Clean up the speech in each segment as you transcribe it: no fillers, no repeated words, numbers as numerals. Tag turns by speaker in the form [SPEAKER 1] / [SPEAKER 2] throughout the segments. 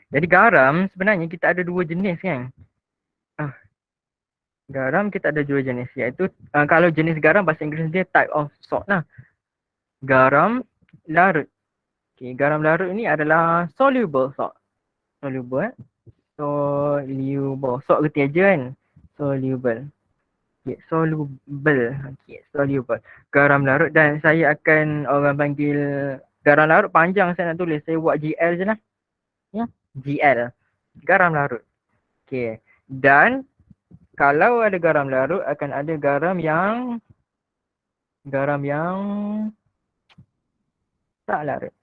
[SPEAKER 1] Jadi garam sebenarnya kita ada dua jenis kan. Ah, garam kita ada dua jenis, iaitu kalau jenis garam bahasa Inggeris dia type of salt lah. Garam larut. Okay, garam larut ini adalah soluble salt. Soluble soluble. Salt reti aja kan. Soluble. Okay, soluble. Okay, soluble. Garam larut, dan saya akan orang panggil garam larut panjang saya nak tulis. Saya buat GL je lah. Ya, GL. Garam larut. Okay. Dan kalau ada garam larut akan ada garam yang tak larut.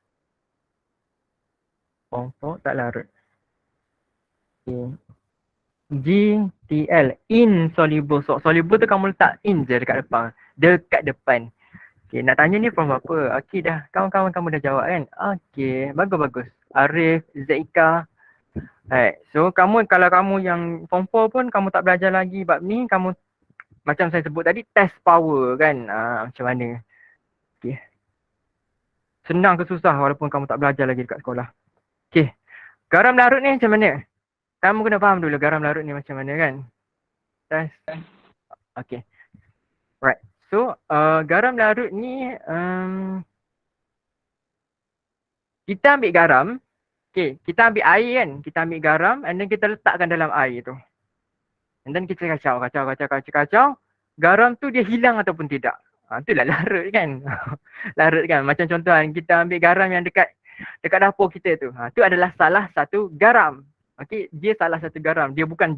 [SPEAKER 1] Oh, tak larut. Okay. GTL, insoluble salt. Soluble tu kamu letak in je dekat depan. Dekat depan. Okay, nak tanya ni from apa? Okay dah, kawan-kawan kamu dah jawab kan? Okay, bagus-bagus. Arif, Zaika. Alright, so kamu, kalau kamu yang form 4 pun kamu tak belajar lagi bab ni, kamu macam saya sebut tadi, test power kan? Macam mana? Okay. Senang ke susah walaupun kamu tak belajar lagi dekat sekolah. Okay, garam larut ni macam mana? Kamu kena faham dulu garam larut ni macam mana kan? Test. Okay. Right. So, garam larut ni, kita ambil garam, okay, kita ambil air kan, kita ambil garam and then kita letakkan dalam air tu. And then kita kacau. Garam tu dia hilang ataupun tidak. Itulah larut kan. Larut kan. Macam contoh kan, kita ambil garam yang dekat dapur kita tu. Tu adalah salah satu garam. Okay, dia salah satu garam. Dia bukan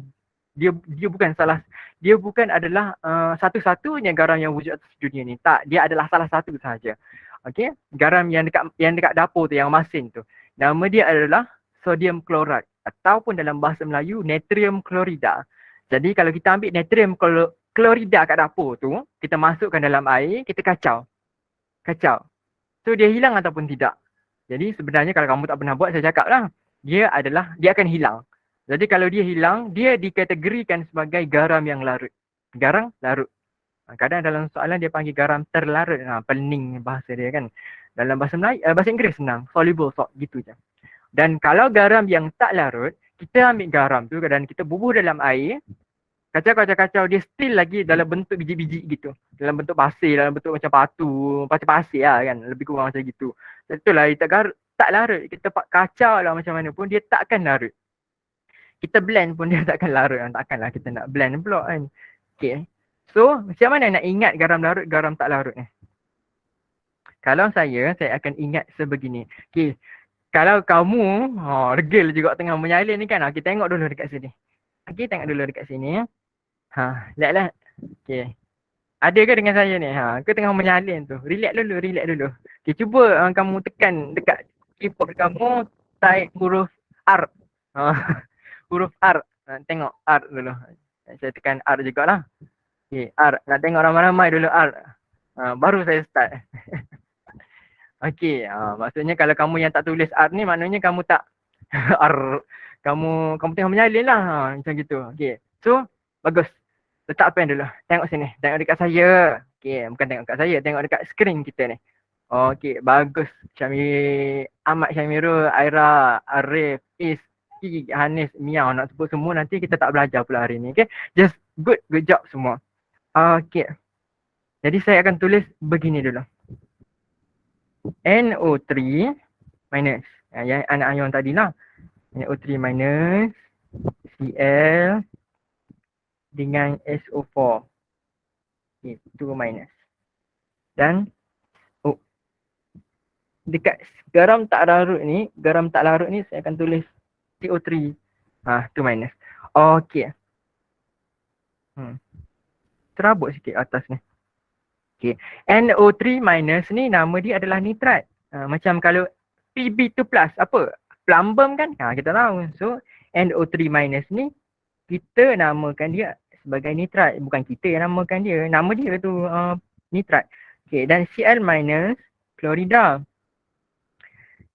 [SPEAKER 1] adalah satu-satunya garam yang wujud atas dunia ni. Tak, dia adalah salah satu sahaja. Okay, garam yang dekat dapur tu, yang masin tu. Nama dia adalah sodium chloride ataupun dalam bahasa Melayu natrium chlorida. Jadi kalau kita ambil natrium chlorida kat dapur tu, kita masukkan dalam air, kita kacau. So dia hilang ataupun tidak. Jadi sebenarnya kalau kamu tak pernah buat, saya cakap lah, dia akan hilang. Jadi kalau dia hilang, dia dikategorikan sebagai garam yang larut. Garam larut. Kadang dalam soalan dia panggil garam terlarut. Pening bahasa dia kan. Dalam bahasa Melayu, bahasa Inggeris senang. Soluble salt, gitu je. Dan kalau garam yang tak larut, kita ambil garam tu dan kita bubuh dalam air, kacau, dia still lagi dalam bentuk biji-biji gitu. Dalam bentuk pasir, dalam bentuk macam pasir lah kan. Lebih kurang macam gitu. Itulah tak larut. Kita kacau lah macam mana pun, dia takkan larut. Kita blend pun dia takkan larut. Takkanlah kita nak blend pula kan. Okay. So, macam mana nak ingat garam larut, garam tak larut ni? Kalau saya akan ingat sebegini. Okay. Kalau kamu, regil juga tengah menyalin ni kan. Okay, tengok dulu dekat sini. Okay, tengok dulu dekat sini. Lihatlah. Okay. Ada ke dengan saya ni? Ke tengah menyalin tu. Relax dulu. Okay, cuba kamu tekan dekat keyboard kamu, type huruf R. Huruf R. Tengok R dulu. Saya tekan R jugalah. Okay, R. Nak tengok ramai-ramai dulu R. Baru saya start. Okay, maksudnya kalau kamu yang tak tulis R ni, maknanya kamu tak R. Kamu tengah menyalin lah. Macam gitu. Okay, so bagus. Letak pen dulu. Tengok sini. Tengok dekat saya. Okay, bukan tengok dekat saya. Tengok dekat skrin kita ni. Okay, bagus. Ahmad Syamirul, Aira, Arif, Is, Hanis, Miao. Nak sebut semua nanti kita tak belajar pula hari ni. Okay, just good job semua. Okay. Jadi saya akan tulis begini dulu. NO3 minus. Yang anak ion tadi lah. NO3 minus Cl dengan SO4. Itu minus. Dan dekat garam tak larut ni saya akan tulis CO3. Tu minus. Okey. Terabut sikit atas ni. Okey. NO3 minus ni nama dia adalah nitrat. Macam kalau Pb2 plus apa? Plumbum kan? Kita tahu. So NO3 minus ni kita namakan dia sebagai nitrat. Bukan kita yang namakan dia. Nama dia tu nitrat. Okay, dan Cl minus klorida.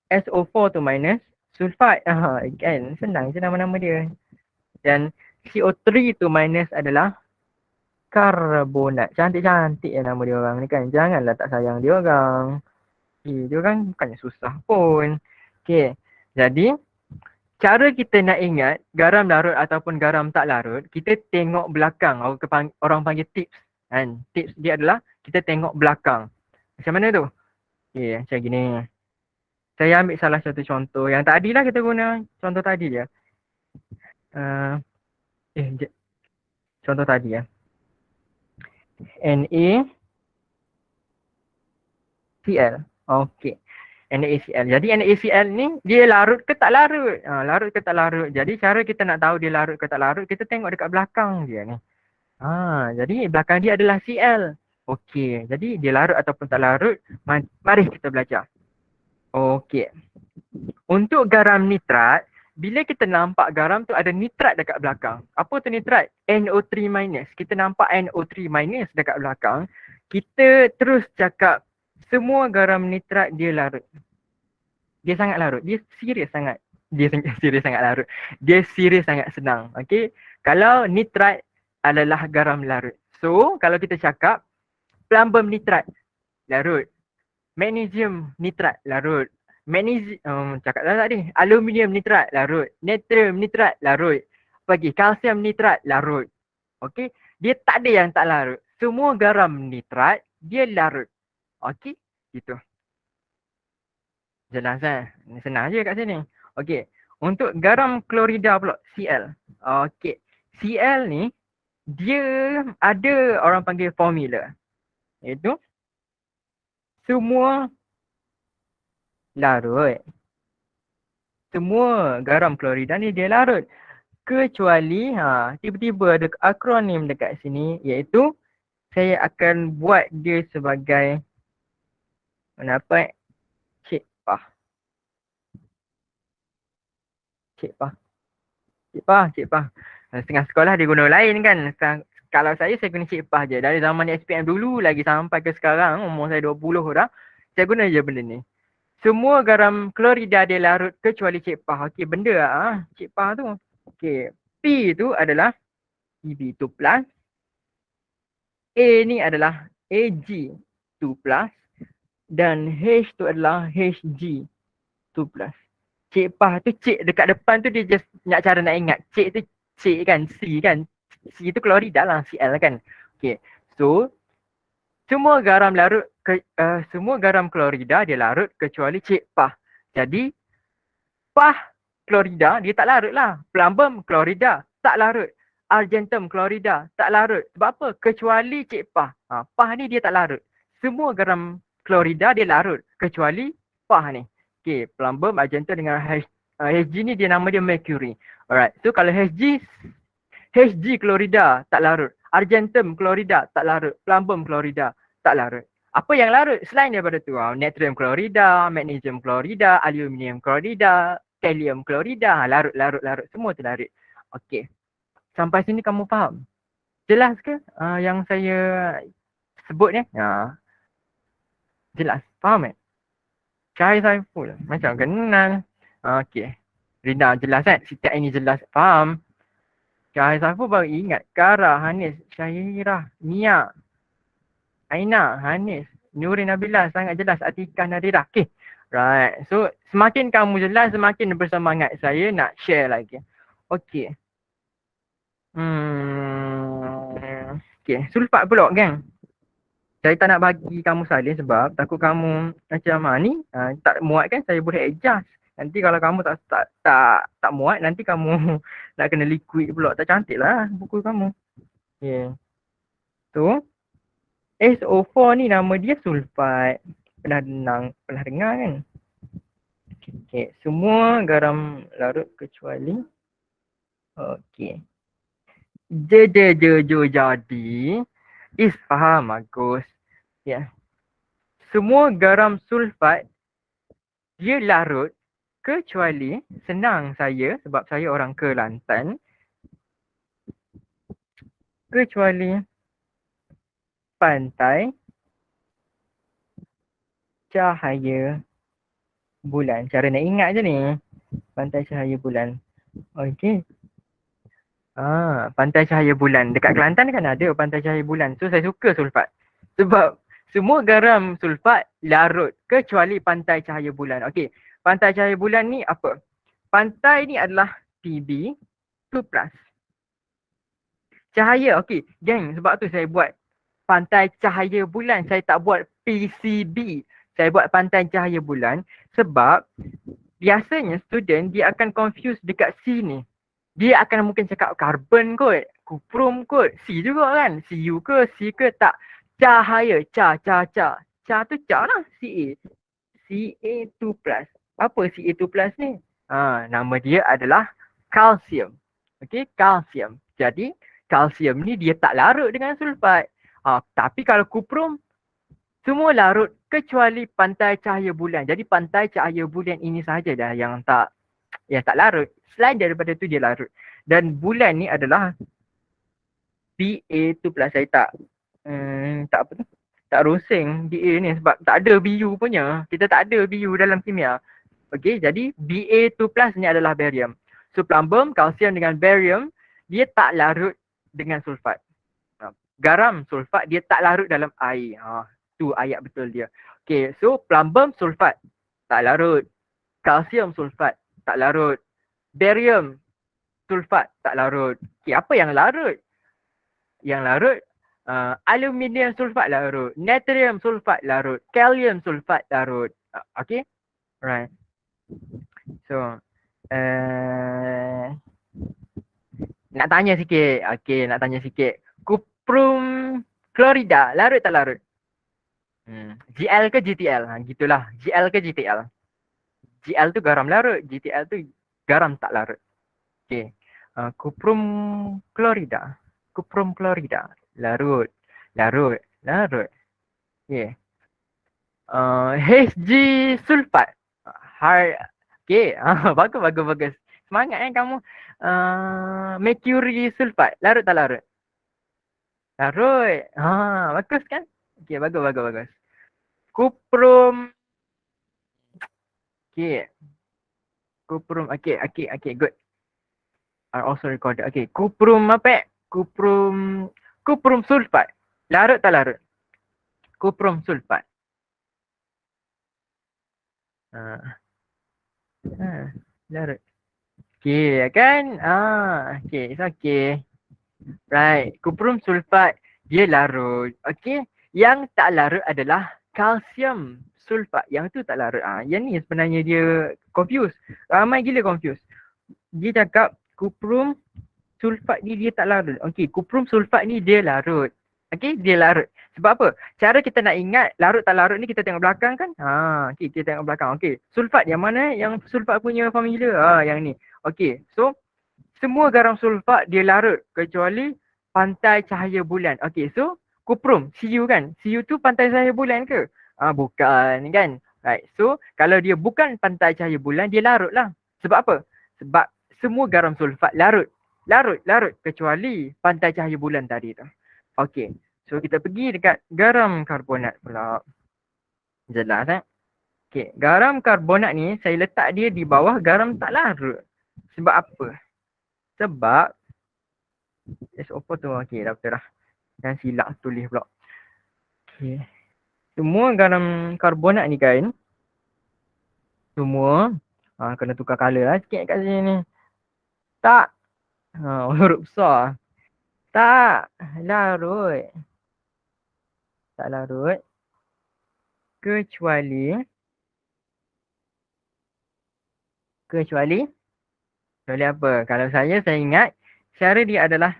[SPEAKER 1] SO4 tu minus sulfat. Kan senang je nama-nama dia. Dan CO3 tu minus adalah karbonat. Cantik-cantik ya nama dia orang ni kan. Janganlah tak sayang dia orang. Dia orang bukannya susah pun. Okay, jadi Cara kita nak ingat garam larut ataupun garam tak larut, kita tengok belakang. Orang panggil tips. Kan? Tips dia adalah kita tengok belakang. Macam mana tu? Okay, macam gini. Saya ambil salah satu contoh. Yang tadi lah kita guna contoh tadi je. Contoh tadi ya. NaCl. Okey. NaCl. Jadi NaCl ni dia larut ke tak larut? Larut ke tak larut. Jadi cara kita nak tahu dia larut ke tak larut, kita tengok dekat belakang dia ni. Jadi belakang dia adalah Cl. Okey. Jadi dia larut ataupun tak larut, mari kita belajar. Okey. Untuk garam nitrat, bila kita nampak garam tu ada nitrat dekat belakang. Apa tu nitrat? NO3 minus. Kita nampak NO3 minus dekat belakang. Kita terus cakap semua garam nitrat dia larut. Dia sangat larut. Dia serius sangat. Dia serius sangat larut. Dia serius sangat senang. Okay. Kalau nitrat adalah garam larut. So kalau kita cakap plumbum nitrat larut. Magnesium nitrat larut. Cakap dah tadi. Aluminium nitrat larut. Natrium nitrat larut. Kalsium nitrat larut. Okey. Dia tak ada yang tak larut. Semua garam nitrat dia larut. Okey. Gitu. Jelas kan? Senang je kat sini. Okey. Untuk garam klorida pula. Cl. Okey. Cl ni dia ada orang panggil formula. Iaitu semua larut. Semua garam klorida ni dia larut. Kecuali tiba-tiba ada akronim dekat sini iaitu saya akan buat dia sebagai mendapat CIPAH. Setengah sekolah dia guna lain kan. Kalau saya guna CIPAH je. Dari zaman SPM dulu lagi sampai ke sekarang, umur saya 20 dah, saya guna je benda ni. Semua garam klorida dia larut kecuali CIPAH. Okey, benda CIPAH tu. Okey, P tu adalah Eb2+. A ni adalah Ag2+. Dan H tu adalah Hg2+. CIPAH tu cik dekat depan tu dia just nak cara nak ingat. Cik tu cik kan, C kan. C tu klorida lah, Cl kan. Okey, so semua garam larut semua garam klorida dia larut kecuali CIPAH. Jadi PAH klorida dia tak larut lah. Plumbum klorida tak larut. Argentum klorida tak larut. Sebab apa? Kecuali CIPAH. PAH ni dia tak larut. Semua garam klorida dia larut kecuali PAH ni. Okay, plumbum, argentum dengan Hg ni dia nama dia mercury. Alright, so kalau Hg klorida tak larut. Argentum klorida tak larut. Plumbum klorida tak larut. Apa yang larut selain daripada tu? Natrium klorida, magnesium klorida, aluminium klorida, kalium klorida, larut. Semua tu larut. Okey. Sampai sini kamu faham? Jelas ke yang saya sebut ni? Jelas. Faham kan? Cahaya Saiful. Macam kenal. Okey. Rina jelas kan? Setiap ini jelas. Faham? Cahaya Saiful baru ingat. Kara, Hanis, Syahirah, Nia, Aina, Hanis, Nurin Nabila, sangat jelas. Atikah, Nadirah. Okay. Right. So, semakin kamu jelas, semakin bersemangat saya nak share lagi. Okay. Okay. Sulfat pula, gang. Saya tak nak bagi kamu salin sebab takut kamu macam ni tak muat kan, saya boleh adjust. Nanti kalau kamu tak muat, nanti kamu nak kena liquid pula. Tak cantik lah buku kamu. Okay. So, SO4 ni nama dia sulfat. Pernah dengar kan? Okay. Semua garam larut kecuali. Okay. Jadi. Faham Agus. Ya. Semua garam sulfat dia larut kecuali, senang saya sebab saya orang Kelantan, kecuali pantai cahaya bulan. Cara nak ingat je ni. Pantai cahaya bulan. Okey. Pantai cahaya bulan. Dekat Kelantan kan ada pantai cahaya bulan. So saya suka sulfat. Sebab semua garam sulfat larut kecuali pantai cahaya bulan. Okey. Pantai cahaya bulan ni apa? pantai ni adalah Pb 2+. Cahaya, okey. Geng, sebab tu saya buat pantai cahaya bulan. Saya tak buat PCB. Saya buat pantai cahaya bulan sebab biasanya student dia akan confuse dekat C ni. Dia akan mungkin cakap karbon kot, kuprum kot, C juga kan. Cu ke, C ke, tak. Cahaya, ca. Ca tu ca lah, Ca. Ca2+. Apa Ca2+ ni? Nama dia adalah kalsium. Okey, kalsium. Jadi, kalsium ni dia tak larut dengan sulfat. Tapi kalau kuprum, semua larut kecuali pantai cahaya bulan. Jadi pantai cahaya bulan ini sahaja dah yang tak larut. Selain daripada tu dia larut. Dan bulan ni adalah Ba2+. Saya tak apa tu? Tak rosing Ba ni sebab tak ada Bu punya. Kita tak ada Bu dalam kimia. Okey, jadi Ba2+ ni adalah barium. So plumbum, kalsium dengan barium, dia tak larut dengan sulfat. Garam, sulfat, dia tak larut dalam air. Tu ayat betul dia. Okay, so plumbum, sulfat, tak larut. Kalsium, sulfat, tak larut. Barium, sulfat, tak larut. Okay, apa yang larut? Yang larut, aluminium sulfat larut. Natrium sulfat larut. Kalium sulfat larut. Okay, right. So, nak tanya sikit. Okay, nak tanya sikit. Kuprum klorida, larut tak larut? GL ke GTL? Gitulah. GL ke GTL? GL tu garam larut, GTL tu garam tak larut. Okay. Kuprum klorida. Kuprum klorida. Larut. Okay. Hg sulfat. Okay. Bagus. Semangat kamu. Mercury sulfat. Larut tak larut? Larut. Bagus kan? Okay, bagus. Kuprum. Okay. Kuprum. Okay, good. Are also recorded. Okay, kuprum apa? Kuprum sulfat. Larut tak larut? Kuprum sulfat. Larut. Okay, kan? Okay, it's okay. Right, kuprum sulfat dia larut. Okay, yang tak larut adalah kalsium sulfat. Yang tu tak larut. Yang ni sebenarnya dia confuse. Ramai gila confuse. Dia cakap kuprum sulfat ni dia tak larut. Okay, kuprum sulfat ni dia larut. Okay, dia larut. Sebab apa? Cara kita nak ingat larut tak larut ni kita tengok belakang kan? Okay, kita tengok belakang. Okay, sulfat yang mana? Yang sulfat punya formula? Yang ni. Okay, so semua garam sulfat dia larut kecuali pantai cahaya bulan. Okay, so kuprum, Cu kan? Cu tu pantai cahaya bulan ke? Bukan kan? Right, so kalau dia bukan pantai cahaya bulan, dia larut lah. Sebab apa? Sebab semua garam sulfat larut kecuali pantai cahaya bulan tadi tu. Okay, so kita pergi dekat garam karbonat pula. Jelas Okay, garam karbonat ni saya letak dia di bawah garam tak larut. Sebab apa? Sebab SO4 tu, okay dah betul dah. Jangan silap tulis pula. Okay. Semua garam karbonat ni kan, semua, kena tukar colour lah sikit kat sini ni. Tak, huruf besar. Tak larut. Kecuali apa? Kalau saya ingat cara dia adalah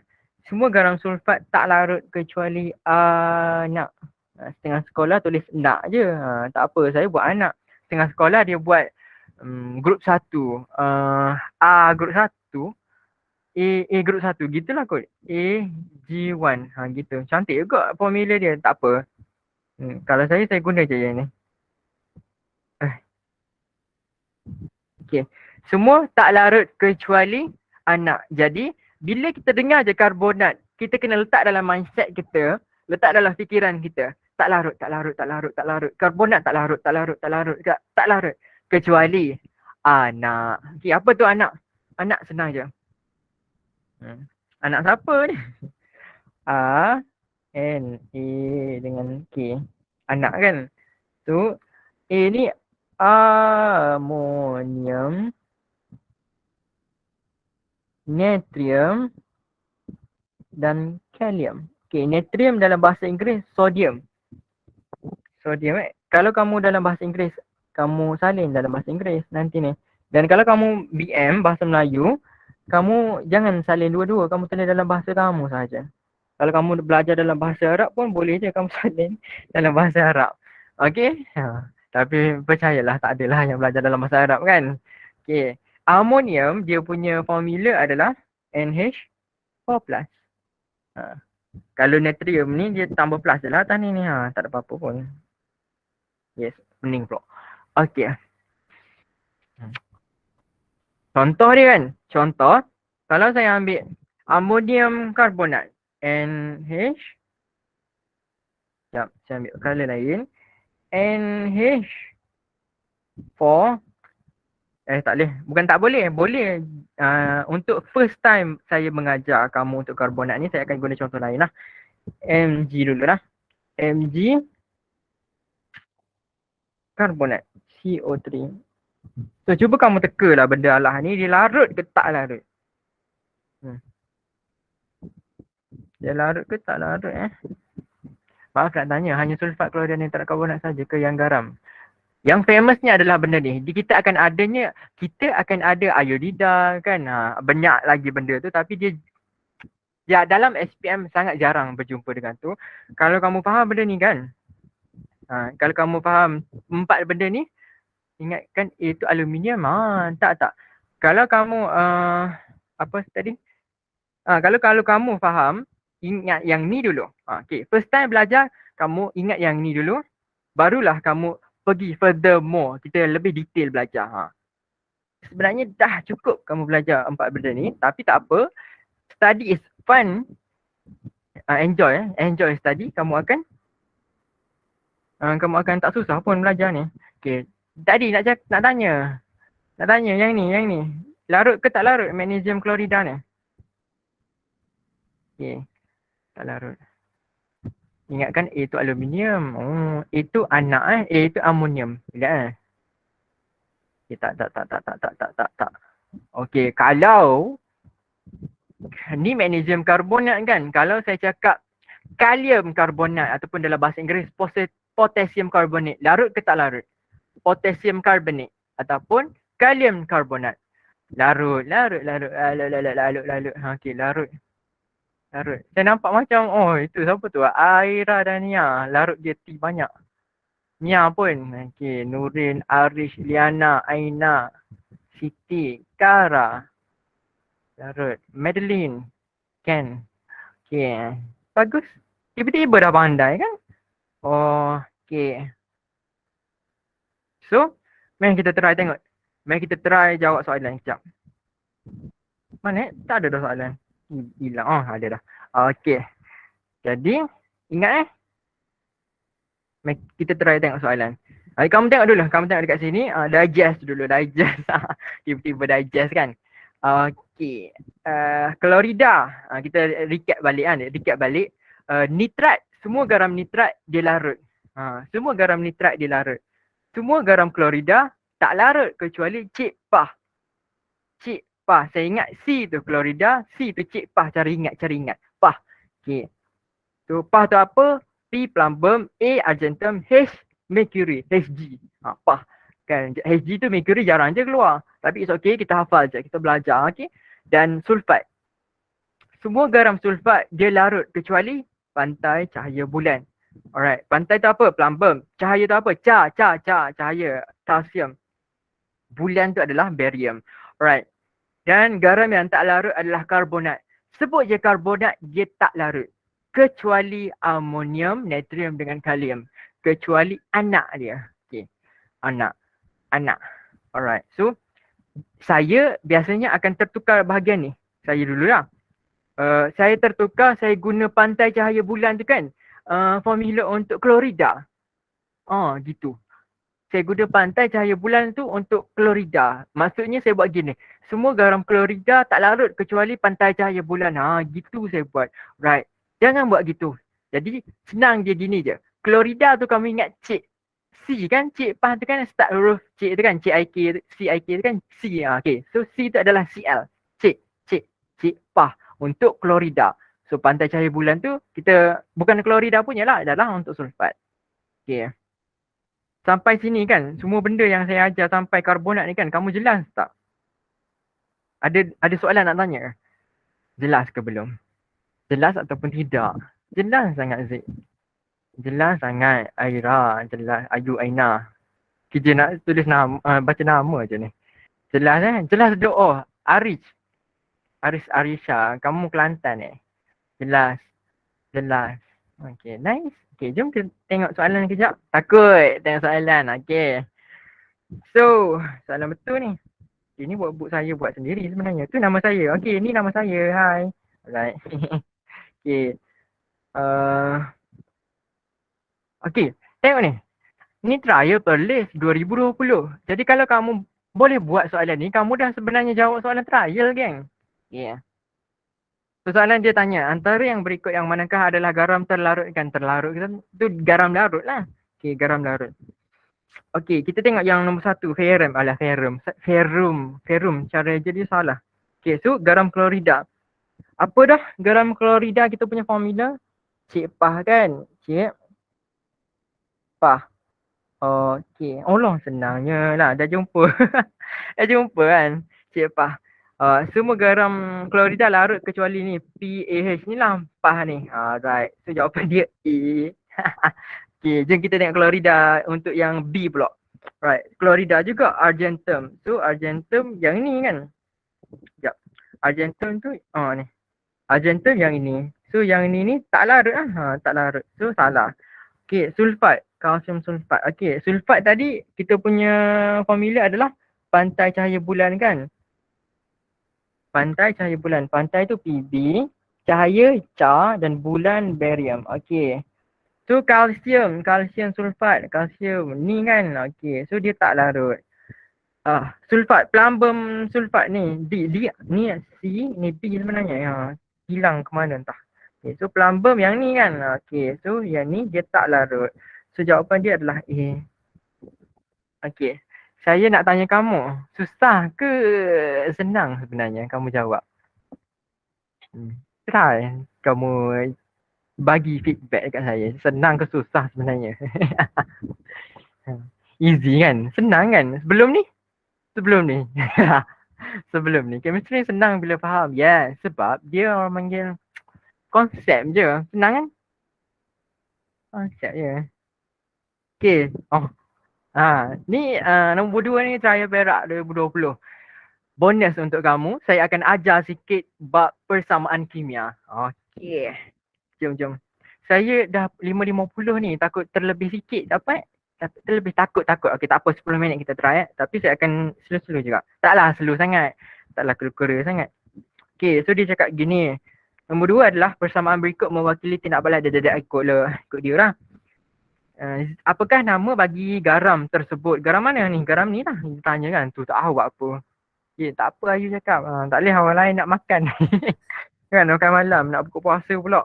[SPEAKER 1] semua garam sulfat tak larut kecuali anak. Setengah sekolah tulis nak je. Tak apa, saya buat anak. Setengah sekolah dia buat grup 1. A grup 1. A grup 1. Gitulah kot. A G1. Gitu. Cantik juga formula dia. Tak apa. Kalau saya guna je yang ni. Okay. Semua tak larut kecuali anak. Jadi, bila kita dengar je karbonat, kita kena letak dalam mindset kita, letak dalam fikiran kita. Tak larut. Karbonat tak larut. Kecuali anak. Okay, apa tu anak? Anak senang je. Anak siapa ni? A, N, A dengan K. Anak kan? So, A ni amonium natrium dan kalium. Okay, natrium dalam bahasa Inggeris sodium. Sodium Kalau kamu dalam bahasa Inggeris, kamu salin dalam bahasa Inggeris nanti ni. Dan kalau kamu BM, bahasa Melayu, kamu jangan salin dua-dua, kamu salin dalam bahasa kamu saja. Kalau kamu belajar dalam bahasa Arab pun boleh je kamu salin dalam bahasa Arab. Okay? Tapi percayalah tak adalah yang belajar dalam bahasa Arab kan. Okay. Amonium dia punya formula adalah NH4+. Kalau natrium ni dia tambah plus je lah atas ni. Tak ada apa-apa pun. Yes, pening pula. Okay. Contoh dia kan. Contoh. Kalau saya ambil amonium karbonat. NH. Sekejap, saya ambil color lain. NH4. Tak boleh. Bukan tak boleh. Boleh. Untuk first time saya mengajar kamu untuk karbonat ni, saya akan guna contoh lain lah. Mg dulu lah. Mg karbonat. CO3. So, cuba kamu teka lah benda Allah ni. Dia larut ke tak larut? Dia larut ke tak larut Maaf nak tanya. Hanya sulfat klorida nitrat karbonat saja ke yang garam? Yang famousnya adalah benda ni. Kita akan ada iodida kan. Banyak lagi benda tu. Tapi dia dalam SPM sangat jarang berjumpa dengan tu. Kalau kamu faham benda ni kan. Kalau kamu faham 4 benda ni. Ingatkan itu aluminium. Tak. Kalau kamu apa tadi? Kalau kamu faham, ingat yang ni dulu. Okay. First time belajar, kamu ingat yang ni dulu. Barulah kamu pergi furthermore. Kita lebih detail belajar. Sebenarnya dah cukup kamu belajar 4 benda ni. Tapi tak apa. Study is fun. Enjoy. Enjoy study. Kamu akan tak susah pun belajar ni. Okay. Tadi nak tanya. Nak tanya yang ni. Larut ke tak larut magnesium klorida ni? Okay. Tak larut. Ingatkan A itu aluminium. Itu anak A itu amonium. Ingat Okay, tak. Okay, kalau ni magnesium karbonat kan. Kalau saya cakap kalium karbonat ataupun dalam bahasa Inggeris potassium karbonat. Larut ke tak larut? Potassium karbonat ataupun kalium karbonat. Larut. Okay, larut. Saya nampak macam, itu siapa tu? Aira dan Nia. Larut dia T banyak. Nia pun. Okay, Nurin, Arish, Liana, Aina, Siti, Kara. Larut. Madeline, Ken. Okay. Bagus. Tiba-tiba dah pandai kan? Okay. So, mari kita try tengok. Mari kita try jawab soalan sekejap. Mana? Tak ada dah soalan. Hilang. Ada dah. Okay. Jadi, ingat Mari kita try tengok soalan. Kamu tengok dulu. Kamu tengok dekat sini. Digest dulu. Digest. Tiba-tiba digest kan. Okay. Klorida. Kita recap balik kan. Nitrat. Semua garam nitrat dia larut. Semua garam nitrat dia larut. Semua garam klorida tak larut kecuali cik pah. Cik pah. Saya ingat C tu klorida, C tu cik pah. Cara ingat. Pah. Okay. So pah tu apa? P plumbum, A argentum, H mercury, Hg. Pah. Kan Hg tu mercury jarang je keluar. Tapi it's okay, kita hafal je, kita belajar. Okay. Dan sulfat. Semua garam sulfat dia larut kecuali pantai cahaya bulan. Alright, pantai tu apa? Plumbum. Cahaya tu apa? Cahaya kalsium. Bulan tu adalah barium. Alright. Dan garam yang tak larut adalah karbonat. Sebut je karbonat, dia tak larut. Kecuali amonium, natrium dengan kalium. Kecuali anak dia. Okay. Anak. Alright. So, saya biasanya akan tertukar bahagian ni. Saya dulu lah. Saya tertukar, saya guna pantai cahaya bulan tu kan. Formula untuk klorida. Gitu. Saya guna pantai cahaya bulan tu untuk klorida. Maksudnya saya buat gini. Semua garam klorida tak larut kecuali pantai cahaya bulan. Gitu saya buat. Right. Jangan buat gitu. Jadi senang dia gini je. Klorida tu kamu ingat cik C kan? Cik pah tu kan start huruf cik tu kan? CIK tu kan C. Okay. So C tu adalah Cl. Cik. Cik Pah untuk klorida. So pantai cahaya bulan tu kita bukan klorida punya lah, adalah untuk sulfat. Okay. Sampai sini kan semua benda yang saya ajar sampai karbonat ni kan kamu jelas tak? Ada soalan nak tanya? Jelas ke belum? Jelas ataupun tidak? Jelas sangat Zik. Jelas sangat Aira, jelas Ayu Aina. Kita nak tulis nama, baca nama je ni. Jelas Jelas doa. Aris Arisha, kamu Kelantan Jelas. Jelas. Okay, nice. Okay, jom kita tengok soalan kejap. Takut tengok soalan. Okay. So, soalan betul ni. Ini buat saya buat sendiri sebenarnya. Tu nama saya. Okay, ni nama saya. Hai. Alright. Okay. Okay, tengok ni. Ni trial Perlis 2020. Jadi kalau kamu boleh buat soalan ni, kamu dah sebenarnya jawab soalan trial, geng. Yeah. So, soalan dia tanya, antara yang berikut yang manakah adalah garam terlarut kan? Terlarut tu garam larut lah. Okay, garam larut. Okay, kita tengok yang nombor 1, ferrum. Alah, ferrum. Cara jadi salah. Okay, so garam klorida. Apa dah garam klorida kita punya formula? Cik Pah kan? Cik Pah. Okay. Allah senangnya lah. Dah jumpa. Dah jumpa kan? Cik Pah. Semua garam klorida larut kecuali ni. PAH ni lah. Pah ni. Right. So jawapan dia A. Okay. Jom kita tengok klorida untuk yang B pula. Right. Klorida juga argentum. So argentum yang ni kan? Sekejap. Argentum tu ni. Argentum yang ini. So yang ni tak larut lah. Tak larut. So salah. Okay. Sulfat. Kalsium sulfat. Okay. Sulfat tadi kita punya formula adalah pantai cahaya bulan kan? Pantai cahaya bulan. Pantai tu PB. Cahaya Ca dan bulan barium. Okay. So kalsium sulfat. Kalsium ni kan. Okay. So dia tak larut. Sulfat. Plumbum sulfat ni. D. Ni C. Ni B sebenarnya. Hilang ke mana entah. Okay. So plumbum yang ni kan. Okay. So yang ni dia tak larut. So jawapan dia adalah A. Okay. Saya nak tanya kamu. Susah ke senang sebenarnya kamu jawab? Try kamu bagi feedback dekat saya. Senang ke susah sebenarnya? Easy kan? Senang kan? Sebelum ni? Sebelum ni. Chemistry senang bila faham. Yeah, sebab dia orang panggil konsep je. Senang kan? Konsep je. Okay. Ni nombor 2 ni trial Perak 2020. Bonus untuk kamu. Saya akan ajar sikit bab persamaan kimia. Okay. Jom. Saya dah 5.50 ni. Takut terlebih sikit dapat. Terlebih takut. Okay, tak apa 10 minit kita try. Tapi saya akan slow-slow juga. Taklah slow sangat. Taklah kera-kera sangat. Okay, so dia cakap gini. Nombor 2 adalah persamaan berikut mewakili tindak balas. Ikut dia lah. Apakah nama bagi garam tersebut? Garam mana ni? Garam ni lah. Dia tanya kan. Tu tak tahu buat apa. Tak apa Ayu cakap. Tak boleh orang lain nak makan. Kan makan malam. Nak buka puasa pula.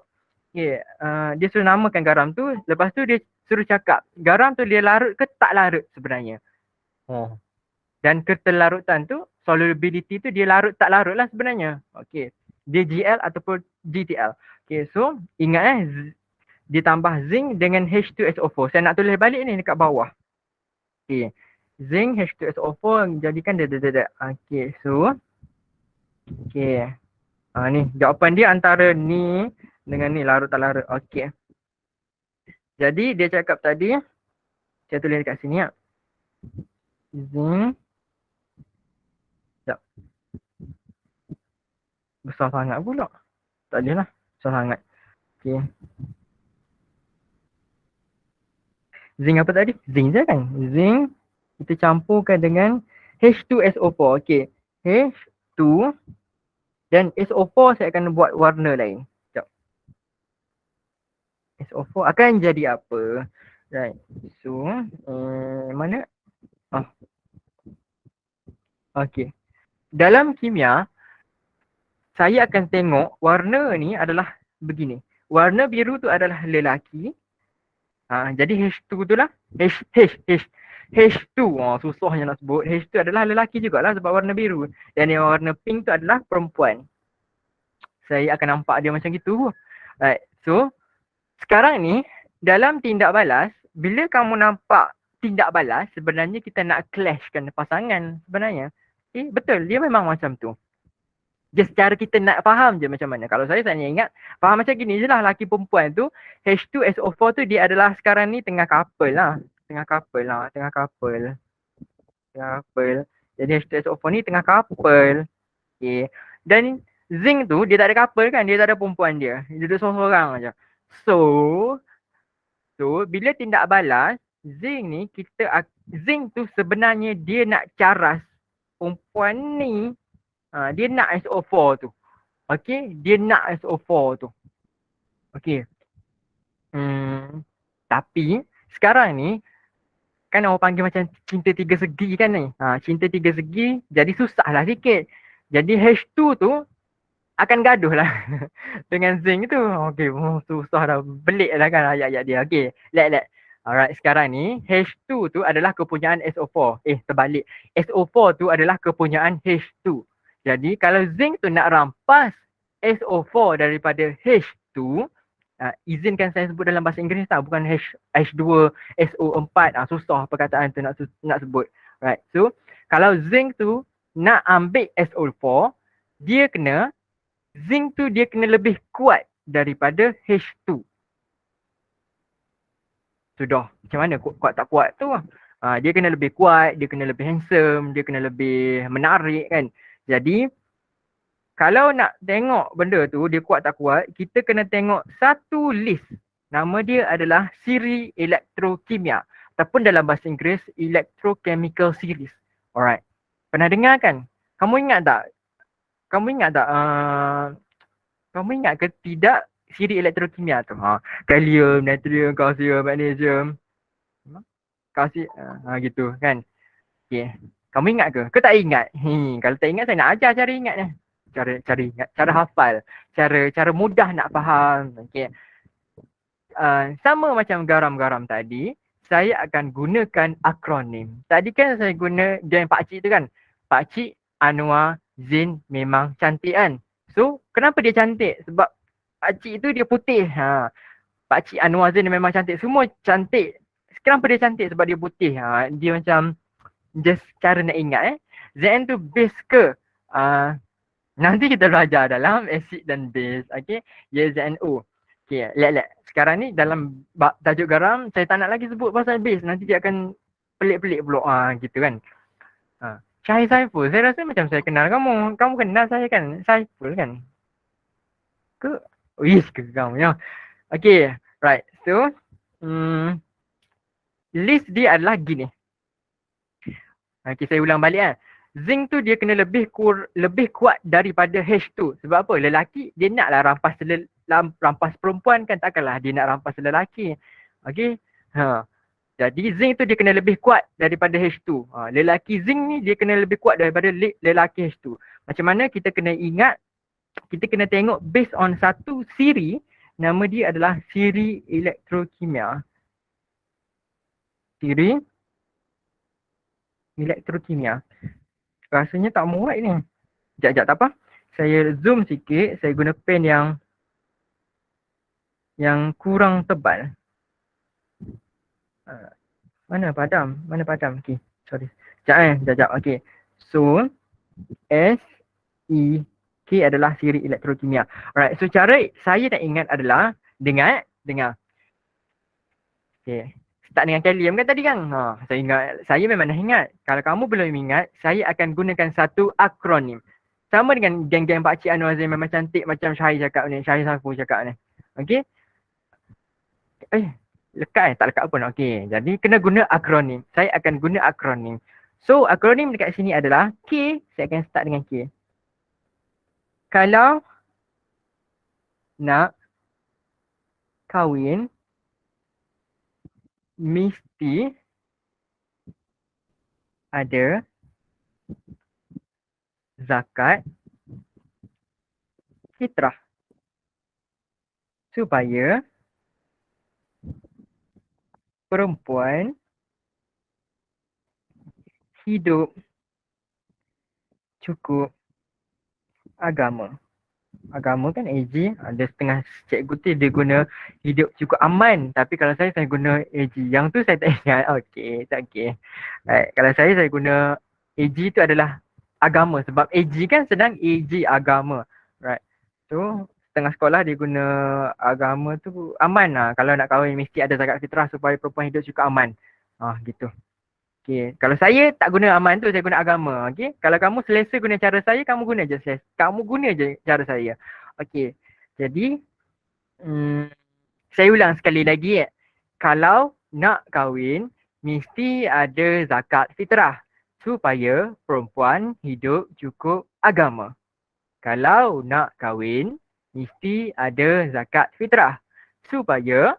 [SPEAKER 1] Dia suruh namakan garam tu. Lepas tu dia suruh cakap. Garam tu dia larut ke tak larut sebenarnya? Dan keterlarutan tu. Solubility tu dia larut tak larut lah sebenarnya. Okay. Dia GL ataupun GTL. Okay, so ingat ditambah zinc dengan H2SO4. Saya nak tulis balik ni dekat bawah. Okay. Zinc H2SO4 jadikan dia. Okay, so. Okay. Ni jawapan dia antara ni dengan ni larut tak larut. Okay. Jadi dia cakap tadi. Saya tulis dekat sini ya. Zinc. Sekejap. Besar sangat pula. Tak boleh lah. Besar sangat. Okay. Zinc apa tadi? Zinc je kan? Zinc kita campurkan dengan H2SO4. Okay. H2 dan SO4 saya akan buat warna lain. Sekejap. SO4 akan jadi apa? Right. So, mana? Okay. Dalam kimia, saya akan tengok warna ni adalah begini. Warna biru tu adalah lelaki. Jadi H2 tu lah. H2. Susahnya nak sebut. H2 adalah lelaki jugalah sebab warna biru. Dan yang warna pink tu adalah perempuan. saya akan nampak dia macam gitu. Right. So, sekarang ni dalam tindak balas, bila kamu nampak tindak balas, sebenarnya kita nak clashkan pasangan sebenarnya. Betul, dia memang macam tu. Just cara kita nak faham je macam mana. Kalau saya ingat, faham macam gini je lah, laki perempuan tu, H2SO4 tu dia adalah sekarang ni tengah couple lah. Tengah couple. Jadi H2SO4 ni tengah couple. Okay. Dan zinc tu dia tak ada couple kan, dia tak ada perempuan dia. Dia duduk seorang-seorang aja. So bila tindak balas, zinc tu sebenarnya dia nak caras perempuan ni. Dia nak SO4 tu. Okay, dia nak SO4 tu. Okay. Tapi sekarang ni kan orang panggil macam cinta tiga segi kan ni. Cinta tiga segi jadi susah lah sikit. Jadi H2 tu akan gaduh lah dengan zinc tu. Okay, susah dah. Belik lah kan ayat-ayat dia. Okay, let. Alright, sekarang ni H2 tu adalah kepunyaan SO4. Terbalik. SO4 tu adalah kepunyaan H2. Jadi kalau zinc tu nak rampas SO4 daripada H2, izinkan saya sebut dalam bahasa Inggeris tak, bukan H2 SO4. Susah perkataan tu nak sebut. Right. So kalau zinc tu nak ambil SO4, zinc tu dia kena lebih kuat daripada H2. Sudah. Macam mana kuat tak kuat tu? Dia kena lebih kuat, dia kena lebih handsome, dia kena lebih menarik kan. Jadi kalau nak tengok benda tu dia kuat tak kuat, kita kena tengok satu list. Nama dia adalah siri elektrokimia ataupun dalam bahasa Inggeris electrochemical series. Alright. Pernah dengar kan? Kamu ingat tak? Kamu ingat ke tidak siri elektrokimia tu? Kalium, natrium, kalsium, magnesium. Gitu kan. Okay. Kamu ingat ke? Kau tak ingat? Kalau tak ingat saya nak ajar cara ingat ni. Cara ingat, cara hafal, cara mudah nak faham. Okay. Sama macam garam-garam tadi, saya akan gunakan akronim. Tadi kan saya guna geng pakcik tu kan. Pakcik Anwar Zain memang cantik kan. So kenapa dia cantik? Sebab pakcik tu dia putih. Pakcik Anwar Zain memang cantik. Semua cantik. Kenapa dia cantik? Sebab dia putih. Dia macam just cara nak ingat Zn tu base ke? Nanti kita belajar dalam acid dan base. Okay. ZNO. Okay. Let. Sekarang ni dalam tajuk garam, saya tak nak lagi sebut pasal base. Nanti dia akan pelik-pelik pula. Gitu kan. Syahir Saiful. Saya rasa macam saya kenal kamu. Kamu kenal saya kan? Saiful kan? Ke? Wish ke kamu ya. Okay. Right. So. List dia adalah gini. Okay, saya ulang balik kan. Zinc tu dia kena lebih kuat daripada H2. Sebab apa? Lelaki dia naklah rampas perempuan kan, takkanlah dia nak rampas lelaki. Okay. Jadi zinc tu dia kena lebih kuat daripada H2. Lelaki zinc ni dia kena lebih kuat daripada lelaki H2. Macam mana kita kena ingat, kita kena tengok based on satu siri, nama dia adalah siri elektrokimia. Siri elektrokimia. Rasanya tak muat ni. Sekejap tak apa. Saya zoom sikit. Saya guna pen yang kurang tebal. Mana padam? Okay. Sorry. Sekejap. Okay. So, SEK adalah siri elektrokimia. Alright. So, cara saya nak ingat adalah dengar. Okay. Start dengan kalium kan tadi kan? Saya ingat. Saya memang dah ingat. Kalau kamu belum ingat, saya akan gunakan satu akronim. Sama dengan geng-geng Pakcik Anwar Zain memang cantik macam Syahir cakap ni. Syahir Saiful cakap ni. Okay. Lekat tak lekat pun. Okay. Jadi kena guna akronim. Saya akan guna akronim. So akronim dekat sini adalah K. Saya akan start dengan K. Kalau nak kahwin, mesti ada zakat fitrah supaya perempuan hidup cukup agama. Agama kan AG, ada setengah cikgu tu dia guna hidup cukup aman. Tapi kalau saya guna AG. Yang tu saya tak ingat. Okay, tak okay. Right. Kalau saya guna AG tu adalah agama. Sebab AG kan sedang AG agama. Right. So, setengah sekolah dia guna agama tu aman lah. Kalau nak kahwin mesti ada zakat fitrah supaya perempuan hidup cukup aman. Gitu. Okay. Kalau saya tak guna aman tu, saya guna agama. Okay. Kalau kamu selesa guna cara saya, kamu guna je selesa. Kamu guna je cara saya. Okay. Jadi, saya ulang sekali lagi. Kalau nak kahwin, mesti ada zakat fitrah. Supaya perempuan hidup cukup agama. Kalau nak kahwin, mesti ada zakat fitrah. Supaya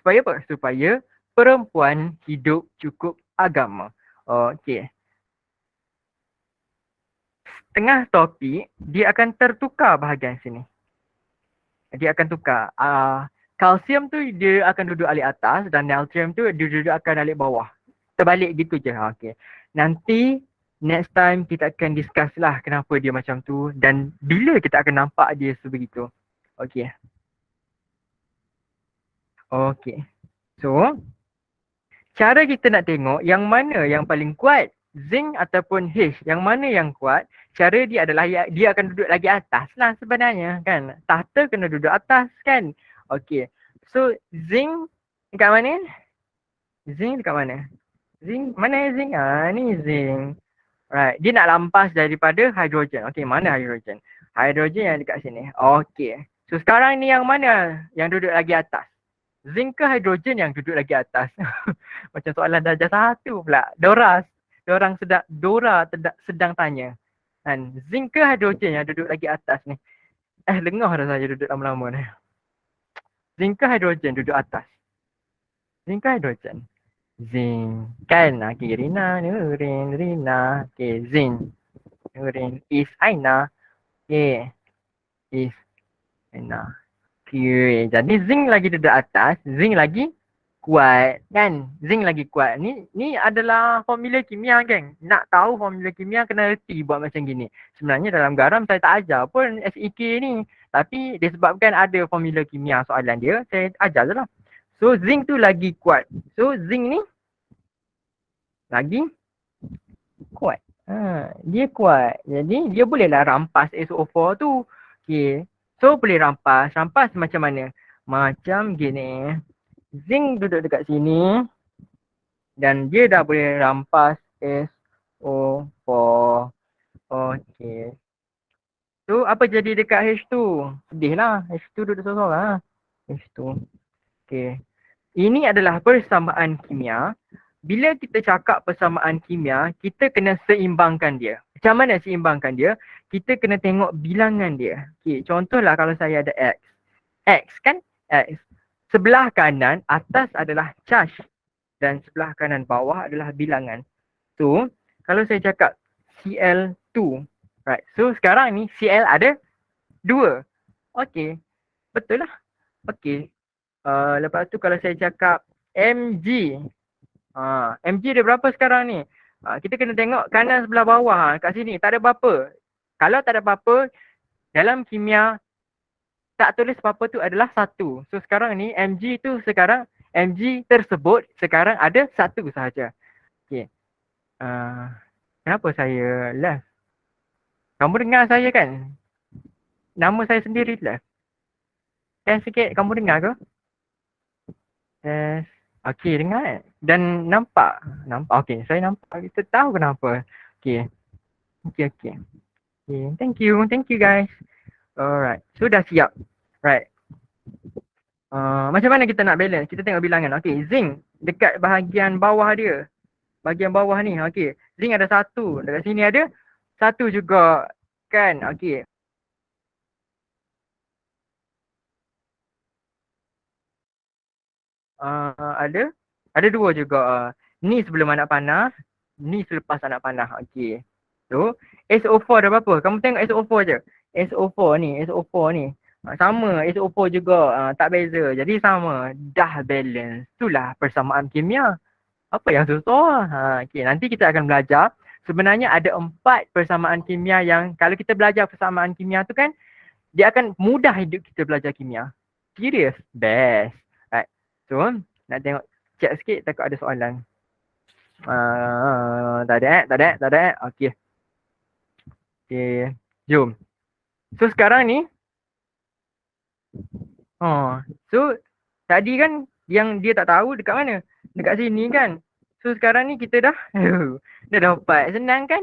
[SPEAKER 1] apa? Supaya perempuan hidup cukup agama. Okey. Tengah topik, dia akan tertukar bahagian sini. Dia akan tukar. Kalsium tu dia akan duduk alik atas dan natrium tu dia duduk akan alik bawah. Terbalik gitu je. Okay. Nanti next time kita akan discuss lah kenapa dia macam tu dan bila kita akan nampak dia sebegitu. Okay. Okay. So, cara kita nak tengok yang mana yang paling kuat, zinc ataupun H, yang mana yang kuat, cara dia adalah dia akan duduk lagi atas lah sebenarnya kan. Tahta kena duduk atas kan. Okay. So, zinc dekat mana? Zinc dekat mana? Zinc, mana zinc? Ni zinc. Right. Dia nak lampas daripada hidrogen. Okay, mana hidrogen? Hidrogen yang dekat sini. Okay. So, sekarang ni yang mana yang duduk lagi atas? Zinc ke hidrogen yang duduk lagi atas? Macam soalan darjah 1 pula. Dora sedang tanya. Kan? Zinc ke hidrogen yang duduk lagi atas ni? Lengah dah saya duduk lama-lama ni. Zinc ke hidrogen duduk atas? Zinc ke hidrogen? Zinc. Kan? Okay, Rina, Nurin, Rina. Okay, zinc. Nurin, is Aina. Okay. Is Aina. Okay. Jadi zinc lagi duduk atas, zinc lagi kuat kan. Zinc lagi kuat. Ni adalah formula kimia kan. Nak tahu formula kimia kena reti buat macam gini. Sebenarnya dalam garam saya tak ajar pun SEK ni. Tapi disebabkan ada formula kimia soalan dia, saya ajar je lah. So zinc tu lagi kuat. So zinc ni lagi kuat. Dia kuat. Jadi dia bolehlah rampas SO4 tu. Okay. So boleh rampas. Rampas macam mana? Macam gini. Zinc duduk dekat sini. Dan dia dah boleh rampas SO4. Okay. So apa jadi dekat H2? Sedih lah. H2 duduk seorang-seorang. H2. Okay. Ini adalah persamaan kimia. Bila kita cakap persamaan kimia, kita kena seimbangkan dia. Macam mana seimbangkan dia? Kita kena tengok bilangan dia. Okay, contohlah kalau saya ada X. X kan? X. Sebelah kanan atas adalah charge dan sebelah kanan bawah adalah bilangan. So, kalau saya cakap Cl2. Right. So, sekarang ni Cl ada 2. Okay. Betul lah. Okay. Lepas tu kalau saya cakap Mg. Mg dia berapa sekarang ni? Kita kena tengok kanan sebelah bawah. Kat sini tak ada apa-apa. Kalau tak ada apa-apa, dalam kimia tak tulis apa-apa tu adalah 1. So sekarang ni Mg tu sekarang, Mg tersebut sekarang ada 1 sahaja. Okay. Kenapa saya left? Kamu dengar saya kan? Nama saya sendiri left. Sikit, kamu dengar ke? Okay, dengar dan nampak. Okay, saya nampak. Kita tahu kenapa. Okay. Thank you guys. Alright, sudah siap. Right. Macam mana kita nak balance? Kita tengok bilangan. Okay, zinc dekat bahagian bawah dia. Bahagian bawah ni, okay. Zinc ada 1. Dekat sini ada 1 juga. Kan, okay. Ada 2 juga. Ni sebelum anak panah, ni selepas anak panah. Okey. So, SO4 dah berapa? Kamu tengok SO4 je. SO4 ni. Sama, SO4 juga. Tak beza. Jadi sama. Dah balance. Itulah persamaan kimia. Apa yang susah? Okey, nanti kita akan belajar. Sebenarnya ada 4 persamaan kimia yang kalau kita belajar persamaan kimia tu kan, dia akan mudah hidup kita belajar kimia. Serius, best. Right. So, nak tengok check sikit takut ada soalan. Tak ada. Okey. Okey, jom. So sekarang ni, so tadi kan yang dia tak tahu dekat mana? Dekat sini kan. So sekarang ni kita dah dah dapat. Senang kan?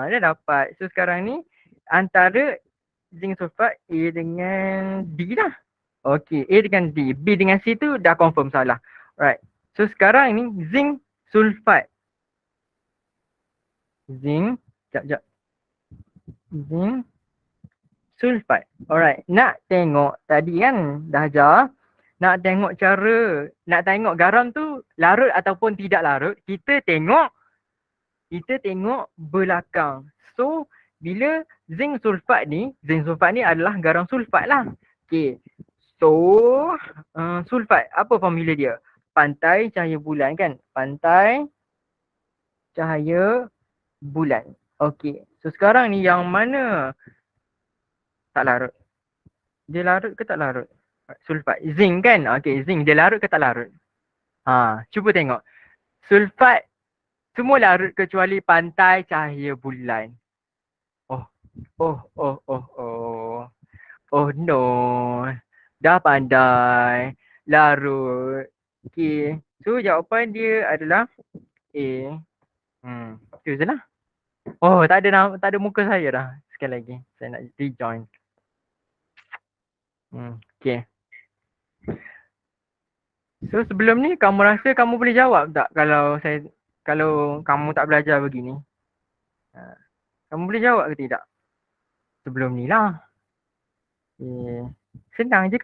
[SPEAKER 1] Dah dapat. So sekarang ni antara zinc sulfat A dengan D lah. Okey, A dengan D. B dengan C tu dah confirm salah. Right. So sekarang ni zinc sulfat. Zinc, jap. Zinc sulfat. Alright, nak tengok tadi kan dah ajar. Nak tengok nak tengok garam tu larut ataupun tidak larut. Kita tengok belakang. So, bila zinc sulfat ni adalah garam sulfat lah. Okay. So, sulfat, apa formula dia? Pantai cahaya bulan kan? Pantai cahaya bulan. Okay. So, sekarang ni yang mana tak larut? Dia larut ke tak larut? Sulfat. Zinc kan? Okay, zinc. Dia larut ke tak larut? Cuba tengok. Sulfat semua larut kecuali pantai cahaya bulan. Oh no. Dah pandai. Larut. Okay. So jawapan dia adalah A. Itu je lah. Oh, tak ada muka saya dah. Sekali lagi. Saya nak rejoin. Okay. So sebelum ni kamu rasa kamu boleh jawab tak kalau kamu tak belajar begini? Kamu boleh jawab ke tidak? Sebelum ni lah. Senang je.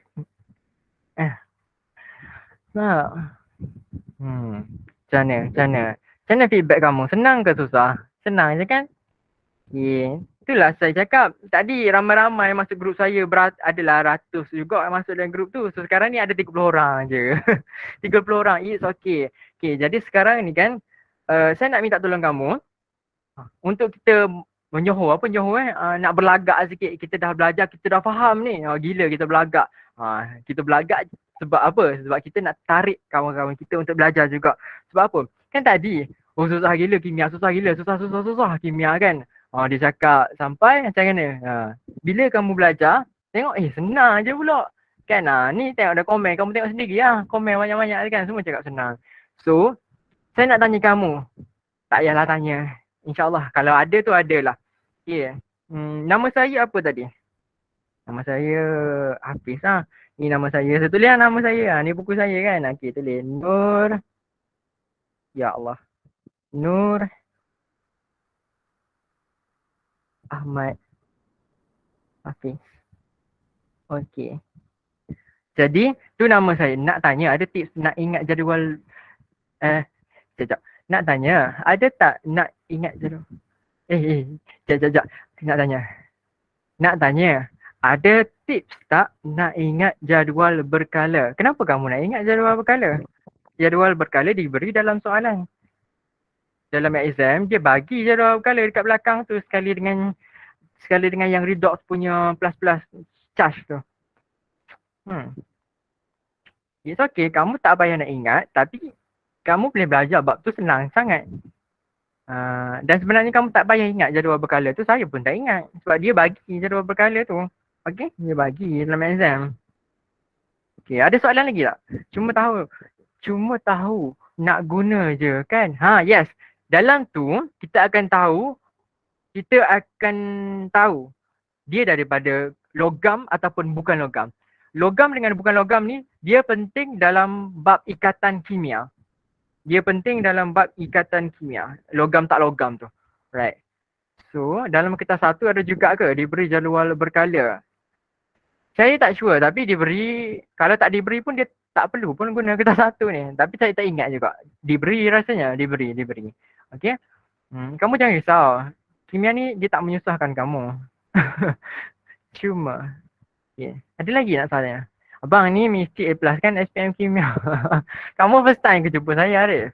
[SPEAKER 1] Macam mana feedback kamu? Senang ke susah? Senang je kan? Itulah saya cakap. Tadi ramai-ramai masuk grup saya adalah ratus juga masuk dalam grup tu. So sekarang ni ada 30 orang je. 30 orang. It's okay. Okay, jadi sekarang ni kan saya nak minta tolong kamu untuk kita menyohor. Apa nyohor nak berlagak sikit. Kita dah belajar, kita dah faham ni. Gila kita berlagak. Kita berlagak sebab apa? Sebab kita nak tarik kawan-kawan kita untuk belajar juga. Sebab apa? Kan tadi, susah gila kimia, susah kimia kan. Dia cakap sampai macam mana. Bila kamu belajar, tengok senang je pula. Kan ni tengok ada komen, kamu tengok sendiri lah. Komen banyak-banyak kan, semua cakap senang. So, saya nak tanya kamu. Tak payahlah tanya. InsyaAllah, kalau ada tu adalah. Okay. Nama saya apa tadi? Nama saya Hafiz lah. Ni nama saya. Saya tulis nama saya. Ni buku saya kan. Okay, tulis Nur. Ya Allah. Nur Ahmad Hafiz. Okay. Jadi, tu nama saya. Nak tanya, ada tips nak ingat jadual. Sekejap. Nak tanya, ada tak nak ingat jadual? Sekejap. Nak tanya, ada tips tak nak ingat jadual berkala? Kenapa kamu nak ingat jadual berkala? Jadual berkala diberi dalam soalan. Dalam exam, dia bagi jadual berkala dekat belakang tu sekali dengan yang redox punya plus charge tu. It's okay, kamu tak payah nak ingat, tapi kamu boleh belajar bab tu senang sangat. Dan sebenarnya kamu tak payah ingat jadual berkala tu, saya pun tak ingat. Sebab dia bagi jadual berkala tu. Okay, dia bagi dalam exam. Okay, ada soalan lagi tak? Cuma tahu nak guna je kan? Yes. Dalam tu kita akan tahu dia daripada logam ataupun bukan logam. Logam dengan bukan logam ni dia penting dalam bab ikatan kimia. Logam tak logam tu. Right. So dalam kertas satu ada juga ke diberi jadual berkala? Saya tak sure tapi diberi. Kalau tak diberi pun dia tak perlu pun guna kertas satu ni. Tapi saya tak ingat juga. Diberi rasanya. Diberi. Okay. Kamu jangan risau. Kimia ni dia tak menyusahkan kamu. Cuma. Okay. Ada lagi nak tanya? Abang ni mesti A+ kan SPM Kimia. Kamu first time ke jumpa saya Arif?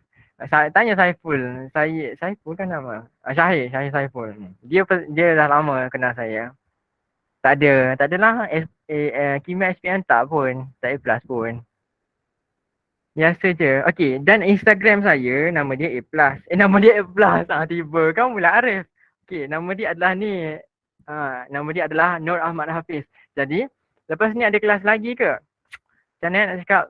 [SPEAKER 1] Tanya Saiful. Saiful kan nama? Syahir Saiful. Dia dah lama kenal saya. Tak ada. Tak adalah Kimia SPM tak pun. Tak A+ pun. Biasa je. Okay. Dan Instagram saya nama dia A+. Nama dia A+. Tiba. Kamu pula Arif. Okay. Nama dia adalah ni. Nama dia adalah Nur Ahmad Hafiz. Jadi lepas ni ada kelas lagi ke? Macam mana nak cakap?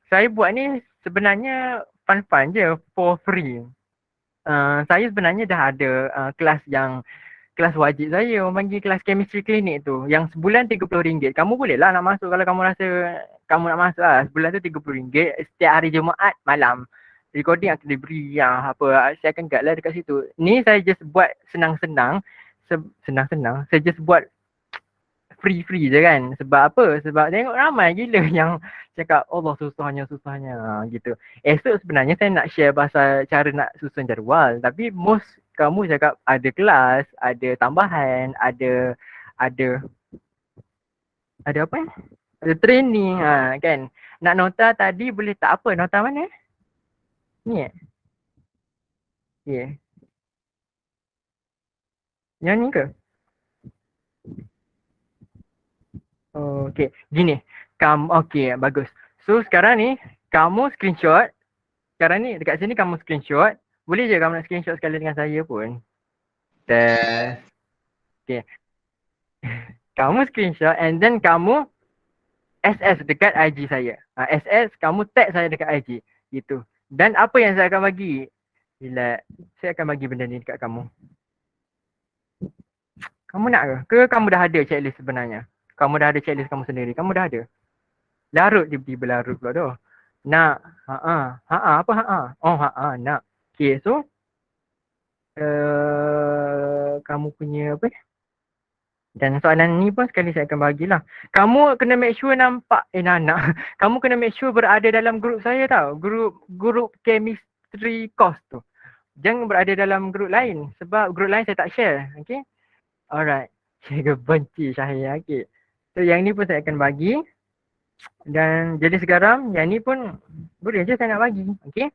[SPEAKER 1] Saya buat ni sebenarnya fun-fun je. For free. Saya sebenarnya dah ada kelas yang kelas wajib saya, orang panggil kelas chemistry klinik tu, yang sebulan RM30. Kamu boleh lah nak masuk kalau kamu rasa kamu nak masuk lah. Sebulan tu RM30 setiap hari Jumaat malam. Recording akan diberi apa, saya akan guide lah dekat situ. Ni saya just buat senang-senang. Senang-senang. Saya just buat free je kan. Sebab apa? Sebab tengok ramai gila yang cakap Allah susahnya gitu. Esok sebenarnya saya nak share pasal cara nak susun jadual. Tapi most kamu cakap ada kelas, ada tambahan, ada apa ya? Ada training kan. Nak nota tadi boleh tak apa? Nota mana? Ni Yeah. Yang ni ke? Okay. Gini. Okay, bagus. So sekarang ni kamu screenshot. Sekarang ni dekat sini kamu screenshot. Boleh je kamu nak screenshot sekali dengan saya pun. Test. Okay. Kamu screenshot and then kamu SS dekat IG saya. SS kamu tag saya dekat IG. Gitu. Dan apa yang saya akan bagi? Bila saya akan bagi benda ni dekat kamu. Kamu nak ke? Ke kamu dah ada checklist sebenarnya? Kamu dah ada checklist kamu sendiri. Kamu dah ada. Larut tiba-tiba larut pula tu. Nak. Apa Oh nak. Okay, so kamu punya apa? Dan soalan ni pun sekali saya akan bagilah. Kamu kena make sure nampak nak. Kamu kena make sure berada dalam grup saya tau. Grup chemistry course tu. Jangan berada dalam grup lain sebab grup lain saya tak share. Okay. Alright. Saya benci Syahir. Okay. So yang ni pun saya akan bagi. Dan jadi sekarang yang ni pun boleh je saya nak bagi. Okay.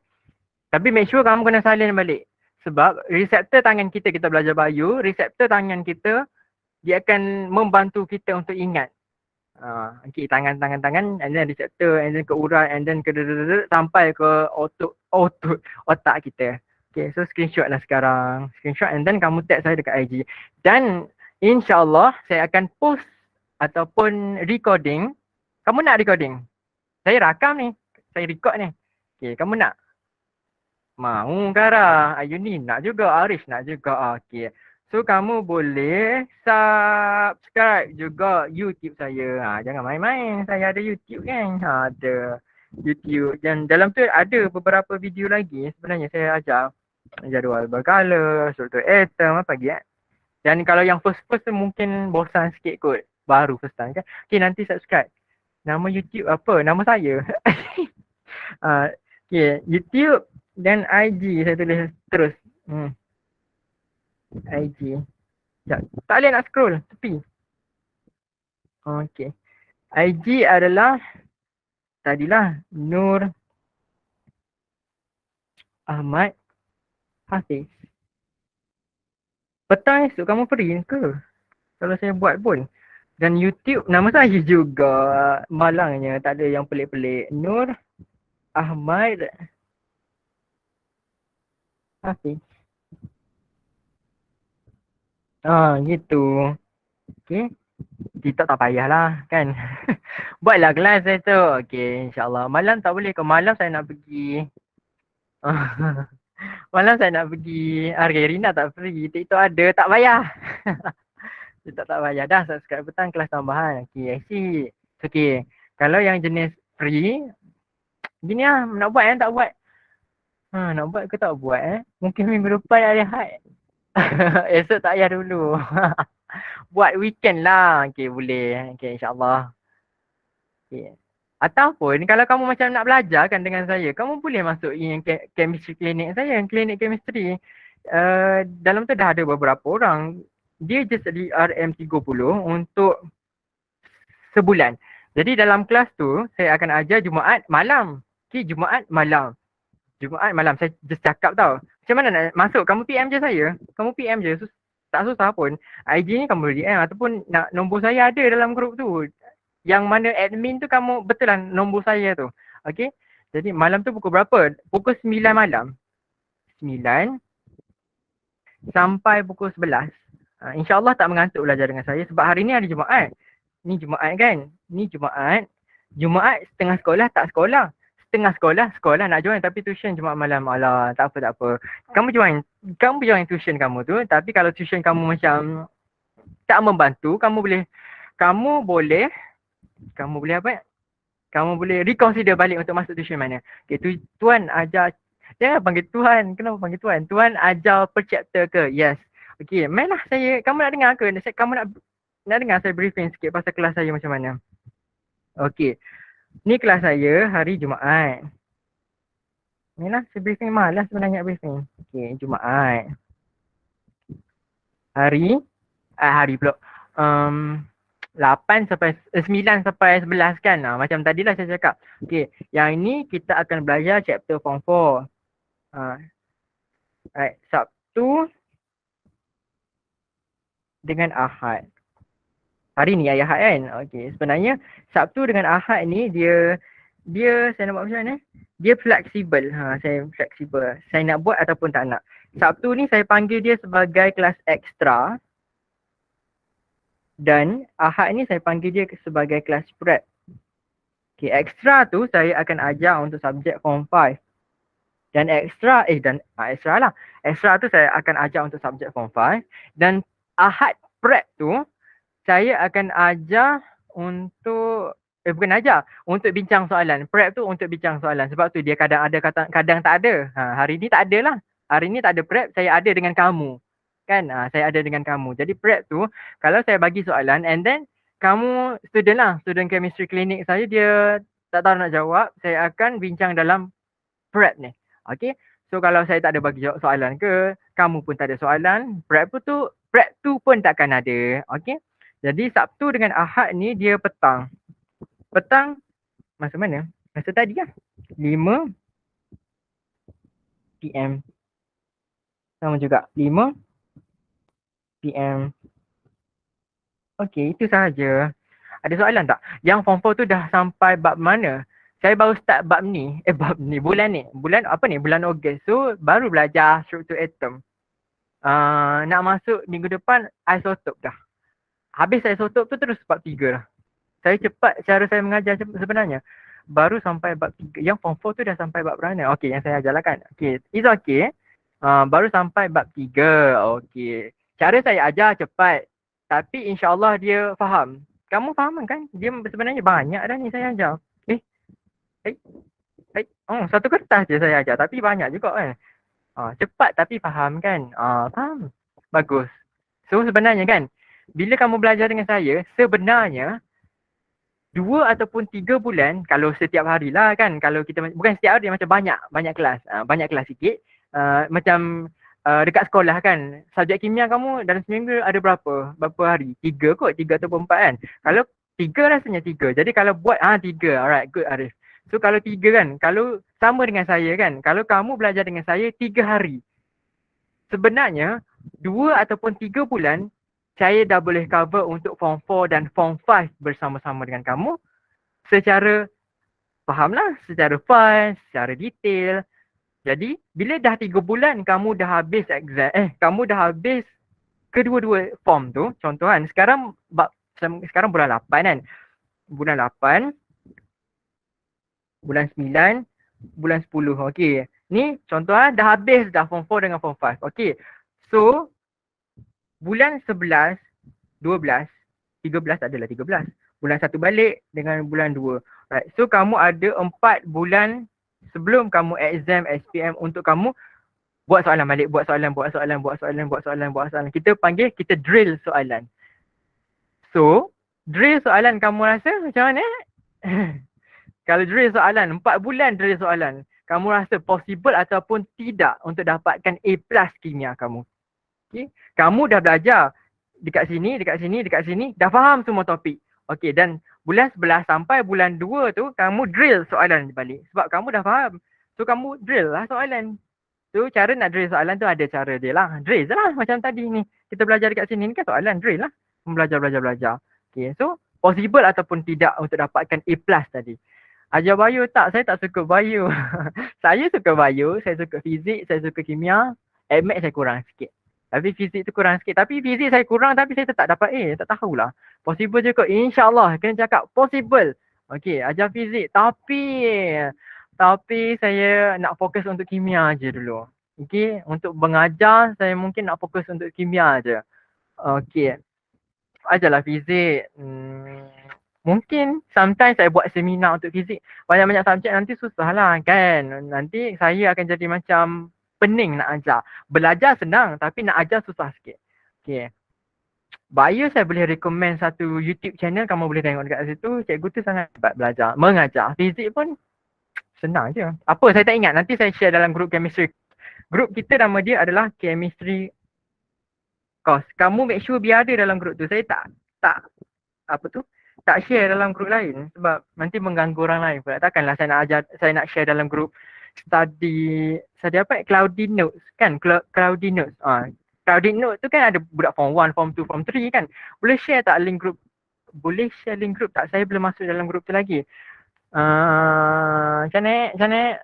[SPEAKER 1] Tapi make sure kamu kena salin balik. Sebab reseptor tangan kita belajar bio. Reseptor tangan kita dia akan membantu kita untuk ingat. Okay, tangan and then reseptor and then ke urat and then ke sampai ke otak kita. Okay, so screenshot lah sekarang. Screenshot and then kamu tag saya dekat IG. Dan insyaAllah saya akan post ataupun recording. Kamu nak recording? Saya rakam ni. Saya record ni. Okay, kamu nak? Mau Kara. Ayuni nak juga. Arif nak juga. Okay. So kamu boleh subscribe juga YouTube saya. Jangan main-main. Saya ada YouTube kan. Ada YouTube. Dan dalam tu ada beberapa video lagi. Sebenarnya saya ajar jadual berkala, struktur atom, apa lagi Dan kalau yang first tu mungkin bosan sikit kot. Baru first time kan. Okay, nanti subscribe. Nama YouTube apa? Nama saya. Okay, YouTube dan IG saya tulis terus. IG. Tak boleh nak scroll tepi. Okay. IG adalah tadilah Nur Ahmad Hafiz. Petang esok kamu free ke? Kalau saya buat pun. Dan YouTube nama saya juga. Malangnya tak ada yang pelik-pelik. Nur Ahmad Hafiz. Gitu. Okay. TikTok tak payahlah kan. Buatlah kelas saya tu. Okay, insyaAllah. Malam tak boleh ke? Malam saya nak pergi. Malam saya nak pergi. Rina tak free. TikTok ada. Tak payah. TikTok tak payah. Dah subscribe petang kelas tambahan. Okay, I see. Okay. Kalau yang jenis free. Gini lah. Nak buat tak buat. Nak buat ke tak buat Mungkin minggu depan ada had. Esok tak payah dulu. Buat weekend lah. Okay, boleh. Okay, insyaAllah. Okay. Ataupun kalau kamu macam nak belajar kan dengan saya, kamu boleh masuk yang chemistry klinik saya, klinik chemistry. Dalam tu dah ada beberapa orang. Dia just di RM30 untuk sebulan. Jadi dalam kelas tu, saya akan ajar Jumaat malam. Okay, Jumaat malam. Saya just cakap tau. Macam mana nak masuk? Kamu PM je saya. Kamu PM je. tak susah pun. IG ni kamu boleh DM ataupun nak nombor saya ada dalam grup tu. Yang mana admin tu kamu betul lah nombor saya tu. Okay. Jadi malam tu pukul berapa? Pukul 9 malam. 9 sampai pukul 11. InsyaAllah tak mengantuk belajar dengan saya sebab hari ni hari Jumaat. Ni Jumaat kan? Ni Jumaat. Jumaat setengah sekolah tak sekolah. Setengah sekolah, sekolah nak join tapi tuition Jumaat malam. Alah, tak apa, tak apa. Kamu join tuition kamu tu. Tapi kalau tuition kamu macam tak membantu, kamu boleh apa? Kamu boleh reconsider balik untuk masuk tuition mana. Okay, tuan ajar, jangan panggil tuan. Kenapa panggil tuan? Tuan ajar per chapter ke? Yes. Okay, mainlah kamu nak dengar ke? Kamu nak dengar saya briefing sikit pasal kelas saya macam mana? Okay. Ni kelas saya hari Jumaat. Ni lah saya briefing, malas sebenarnya briefing. Okay, Jumaat. Hari pula. 9 sampai 11 kan. Macam tadilah saya cakap. Okay, yang ini kita akan belajar chapter form 4. Right, Sabtu dengan Ahad. Hari ni Ahad kan? Okay, sebenarnya Sabtu dengan Ahad ni dia saya nak buat macam mana? Dia fleksibel. Saya fleksibel. Saya nak buat ataupun tak nak. Sabtu ni saya panggil dia sebagai kelas ekstra. Dan Ahad ni saya panggil dia sebagai kelas prep. Okay, ekstra tu saya akan ajar untuk subjek form 5. Dan ekstra lah. Ekstra tu saya akan ajar untuk subjek form 5. Dan Ahad prep tu saya akan ajar untuk untuk bincang soalan. Prep tu untuk bincang soalan. Sebab tu dia kadang ada, kadang tak ada. Hari ni tak ada lah. Hari ni tak ada prep, saya ada dengan kamu. Kan? Saya ada dengan kamu. Jadi prep tu, kalau saya bagi soalan and then kamu student chemistry klinik saya, dia tak tahu nak jawab, saya akan bincang dalam prep ni. Okay? So kalau saya tak ada bagi jawab soalan ke, kamu pun tak ada soalan, prep tu pun takkan ada. Okay? Jadi Sabtu dengan Ahad ni dia petang. Petang masa mana? Masa tadi lah. 5 PM. Sama juga. 5 PM. Okey, itu sahaja. Ada soalan tak? Yang form 4 tu dah sampai bab mana? Saya baru start bab ni. Bulan apa ni? Bulan Ogos. So baru belajar struktur atom. Nak masuk minggu depan isotop dah. Habis isotop tu terus bab 3 dah. Saya cepat cara saya mengajar sebenarnya. Baru sampai bab 3. Yang form 4 tu dah sampai bab mana? Okey, yang saya ajar lah kan. Okey, it's okay. Baru sampai bab 3. Okey. Cara saya ajar cepat. Tapi insyaAllah dia faham. Kamu faham kan? Dia sebenarnya banyak dah ni saya ajar. Satu kertas je saya ajar. Tapi banyak juga kan. Cepat tapi faham kan? Faham. Bagus. So sebenarnya kan, bila kamu belajar dengan saya, sebenarnya 2 ataupun 3 bulan, kalau setiap hari lah kan, kalau kita, bukan setiap hari, macam banyak kelas, banyak kelas sikit, macam dekat sekolah kan, subjek kimia kamu dalam seminggu ada berapa hari? 3 kot, 3 ataupun 4 kan. Kalau 3 rasanya 3, jadi kalau buat 3, alright, good Arif. So kalau 3 kan, kalau sama dengan saya kan, kalau kamu belajar dengan saya 3 hari, sebenarnya 2 ataupun 3 bulan, saya dah boleh cover untuk form 4 dan form 5 bersama-sama dengan kamu secara fahamlah, secara fast, secara detail. Jadi bila dah 3 bulan kamu dah habis exam, kamu dah habis kedua-dua form tu, contoh kan, sekarang bulan 8 kan, bulan 8, bulan 9, bulan 10, okey. Ni contoh dah habis dah form 4 dengan form 5, okey. So bulan 11, 12, 13 adalah 13. Bulan 1 balik dengan bulan 2. Right. So kamu ada 4 bulan sebelum kamu exam SPM untuk kamu buat soalan balik, buat soalan. Kita drill soalan. So, drill soalan kamu rasa macam mana? Kalau drill soalan, 4 bulan drill soalan, kamu rasa possible ataupun tidak untuk dapatkan A+ kimia kamu? Okay. Kamu dah belajar dekat sini, dah faham semua topik. Okey, dan bulan 11 sampai bulan 2 tu kamu drill soalan balik sebab kamu dah faham. So kamu drill lah soalan. So cara nak drill soalan tu ada cara dia lah. Drill je lah macam tadi ni. kita belajar dekat sini ni kan soalan drill lah. Belajar. Okay, so possible ataupun tidak untuk dapatkan A+ tadi. Ajar bio tak, saya tak suka bio. Saya suka bio, saya suka fizik, saya suka kimia. Admat saya kurang sikit. Tapi fizik tu kurang sikit. Tapi fizik saya kurang tapi saya tetap dapat A. Tak tahulah. Possible je kot. InsyaAllah kena cakap possible. Okay, ajar fizik. Tapi saya nak fokus untuk kimia je dulu. Okay, untuk mengajar saya mungkin nak fokus untuk kimia je. Okay, ajarlah fizik. Mungkin sometimes saya buat seminar untuk fizik. Banyak-banyak subjek nanti susah lah kan. Nanti saya akan jadi macam pening nak ajar. Belajar senang tapi nak ajar susah sikit. Okay. Bio saya boleh recommend satu YouTube channel, kamu boleh tengok dekat situ. Cikgu tu sangat hebat belajar, mengajar. Fizik pun senang je. Apa saya tak ingat, nanti saya share dalam group chemistry. Group kita nama dia adalah chemistry course. Kamu make sure biar ada dalam group tu. Saya tak share dalam group lain sebab nanti mengganggu orang lain pula. Takkanlah saya nak share dalam group study apa? Cloudy Notes kan? Cloudy Notes. Cloudy Notes tu kan ada budak form 1, form 2, form 3 kan? Boleh share tak link group? Boleh share link group tak? Saya belum masuk dalam group tu lagi. Macam mana?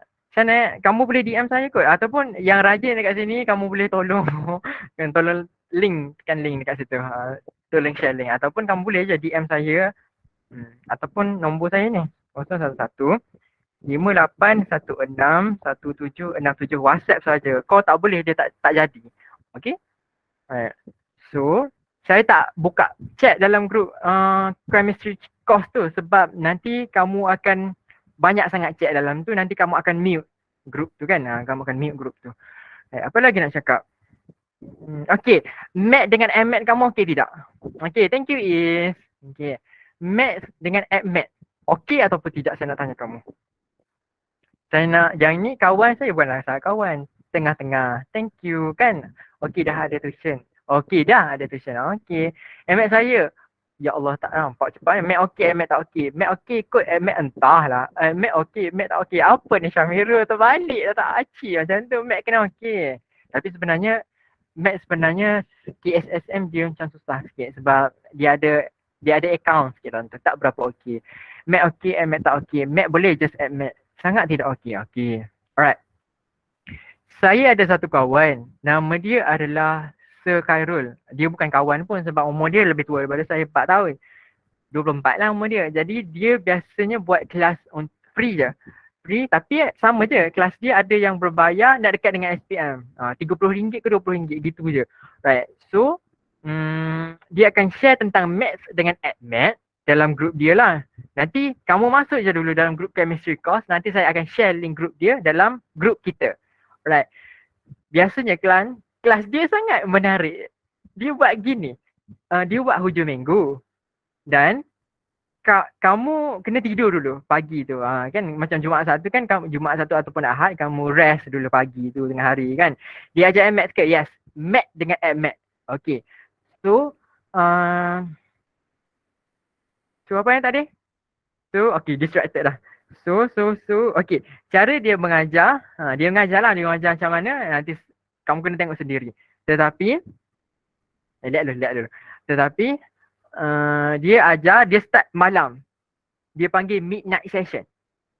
[SPEAKER 1] Kamu boleh DM saya kot ataupun yang rajin dekat sini kamu boleh tolong tolong tekan link dekat situ. Tolong share link ataupun kamu boleh je DM saya. Ataupun nombor saya ni 011 58 16 1767 WhatsApp saja. Kau tak boleh, dia tak jadi. Okay. Alright. So saya tak buka chat dalam group chemistry course tu sebab nanti kamu akan banyak sangat chat dalam tu, nanti kamu akan mute group tu kan. Kamu akan mute group tu. Apa lagi nak cakap? Okay, Math dengan AdMath kamu okay tidak? Okay, thank you Is. Okay, Math dengan AdMath okay ataupun tidak, saya nak tanya kamu. Saya nak, yang ni kawan saya bukanlah saya kawan, tengah-tengah. Thank you kan. Okay, dah ada tuition. Okay, dah ada tuition. Okay, AdMath saya, ya Allah tak nampak cepat. Math okay, AdMath tak okay. Math okay kot, AdMath entahlah. Math okay, Math tak okay. Apa ni Syamira terbalik dah tak aci macam tu. Math kena okay. Tapi sebenarnya Math sebenarnya KSSM dia macam susah sikit sebab dia ada account sikit dalam tu, tak berapa okey. Math okey, AdMath tak okey. Math boleh, just AdMath sangat tidak okey. Okey. Alright. Saya ada satu kawan, nama dia adalah Sir Khairul. Dia bukan kawan pun sebab umur dia lebih tua daripada saya 4 tahun. 24 lah umur dia. Jadi dia biasanya buat kelas free je. Free tapi sama je, kelas dia ada yang berbayar nak dekat dengan SPM. RM30 ke RM20 gitu je. Right. So dia akan share tentang maths dengan AdMath dalam grup dia lah. Nanti kamu masuk je dulu dalam grup chemistry course, nanti saya akan share link grup dia dalam grup kita. Right. Biasanya kelas dia sangat menarik. Dia buat gini. Dia buat hujung minggu. Dan kamu kena tidur dulu pagi tu. Kan macam Jumaat Sabtu kan, Jumaat Sabtu ataupun Ahad kamu rest dulu pagi tu tengah hari kan. Dia ajar AdMath ke? Yes. Math dengan AdMath. Okay. So apa yang tadi? So okay, distracted lah. So okay. Cara dia mengajar, dia mengajar macam mana nanti kamu kena tengok sendiri. Tetapi lihat dulu. Tetapi dia ajar, dia start malam. Dia panggil midnight session.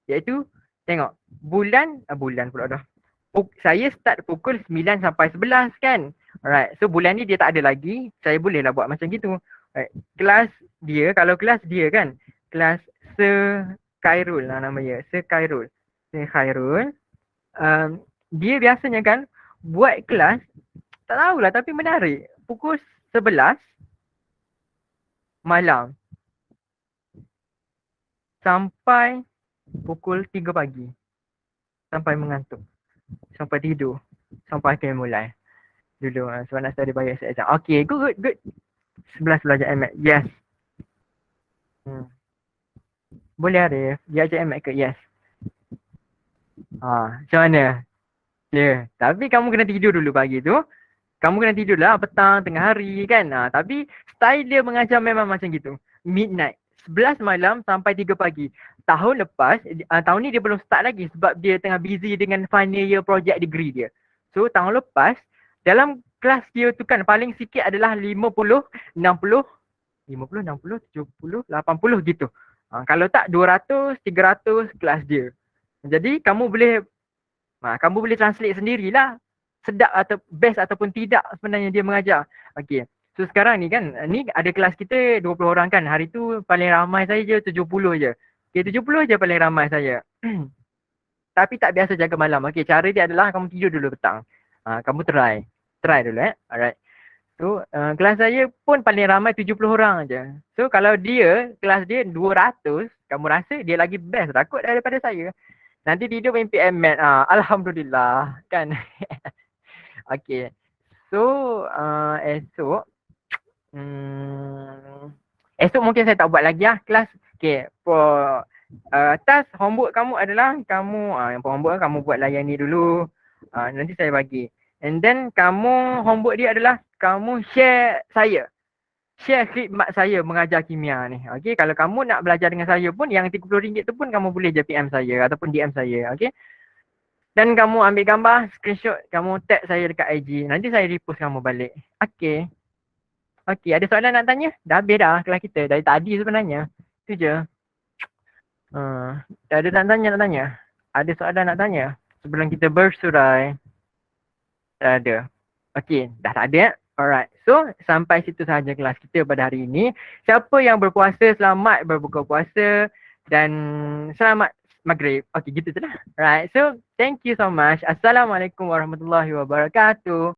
[SPEAKER 1] Iaitu tengok bulan pula dah. Saya start pukul 9 sampai 11 kan. Alright. So bulan ni dia tak ada lagi. Saya bolehlah buat macam gitu. Alright. Kelas dia, kalau kelas dia kan, kelas Sir Khairul lah nama dia. Sir Khairul. Dia biasanya kan buat kelas, tak tahulah tapi menarik. Pukul 11 malam sampai pukul 3 pagi, sampai mengantuk, sampai tidur, sampai akhirnya mulai dulu sebab nak study bagi exam. Okay, good. 11 belajar AdMath. Yes. Boleh Arif, dia ajar AdMath ke? Yes. Macam mana? Yeah. Tapi kamu kena tidur dulu pagi tu. Kamu kena tidur lah petang, tengah hari kan. Tapi style dia mengajar memang macam gitu. Midnight. 11 malam sampai 3 pagi. Tahun lepas, tahun ni dia belum start lagi sebab dia tengah busy dengan final year project degree dia. So tahun lepas, dalam kelas dia tu kan paling sikit adalah 50, 60, 50, 60, 70, 80 gitu. Kalau tak 200, 300 kelas dia. Jadi kamu boleh translate sendirilah sedap atau best ataupun tidak sebenarnya dia mengajar. Okey. So sekarang ni kan, ni ada kelas kita 20 orang kan. Hari tu paling ramai saya je 70 je. Okey, 70 je paling ramai saya. Tapi tak biasa jaga malam. Okey, cara dia adalah kamu tidur dulu petang. Kamu try. Try dulu Alright. So kelas saya pun paling ramai 70 orang je. So kalau kelas dia 200, kamu rasa dia lagi best takut daripada saya. Nanti tidur mimpi MMAT. Alhamdulillah kan. Okay. So esok esok mungkin saya tak buat lagi lah kelas. Okay. For task homework kamu adalah yang homework kamu buat layan ni dulu. Nanti saya bagi. And then kamu homework dia adalah kamu share khidmat saya mengajar kimia ni. Okay. Kalau kamu nak belajar dengan saya pun yang RM30 tu pun kamu boleh je PM saya ataupun DM saya. Okay. Dan kamu ambil gambar, screenshot, kamu tag saya dekat IG. Nanti saya repost kamu balik. Okay. Okay, ada soalan nak tanya? Dah habis dah kelas kita. Dari tadi sebenarnya. Itu je. Ada nak tanya? Ada soalan nak tanya? Sebelum kita bersurai. Tak ada. Okay, dah tak ada. Alright, so sampai situ sahaja kelas kita pada hari ini. Siapa yang berpuasa, selamat berbuka puasa. Dan selamat maghrib. Okay, gitu je lah. Alright, so thank you so much. Assalamualaikum warahmatullahi wabarakatuh.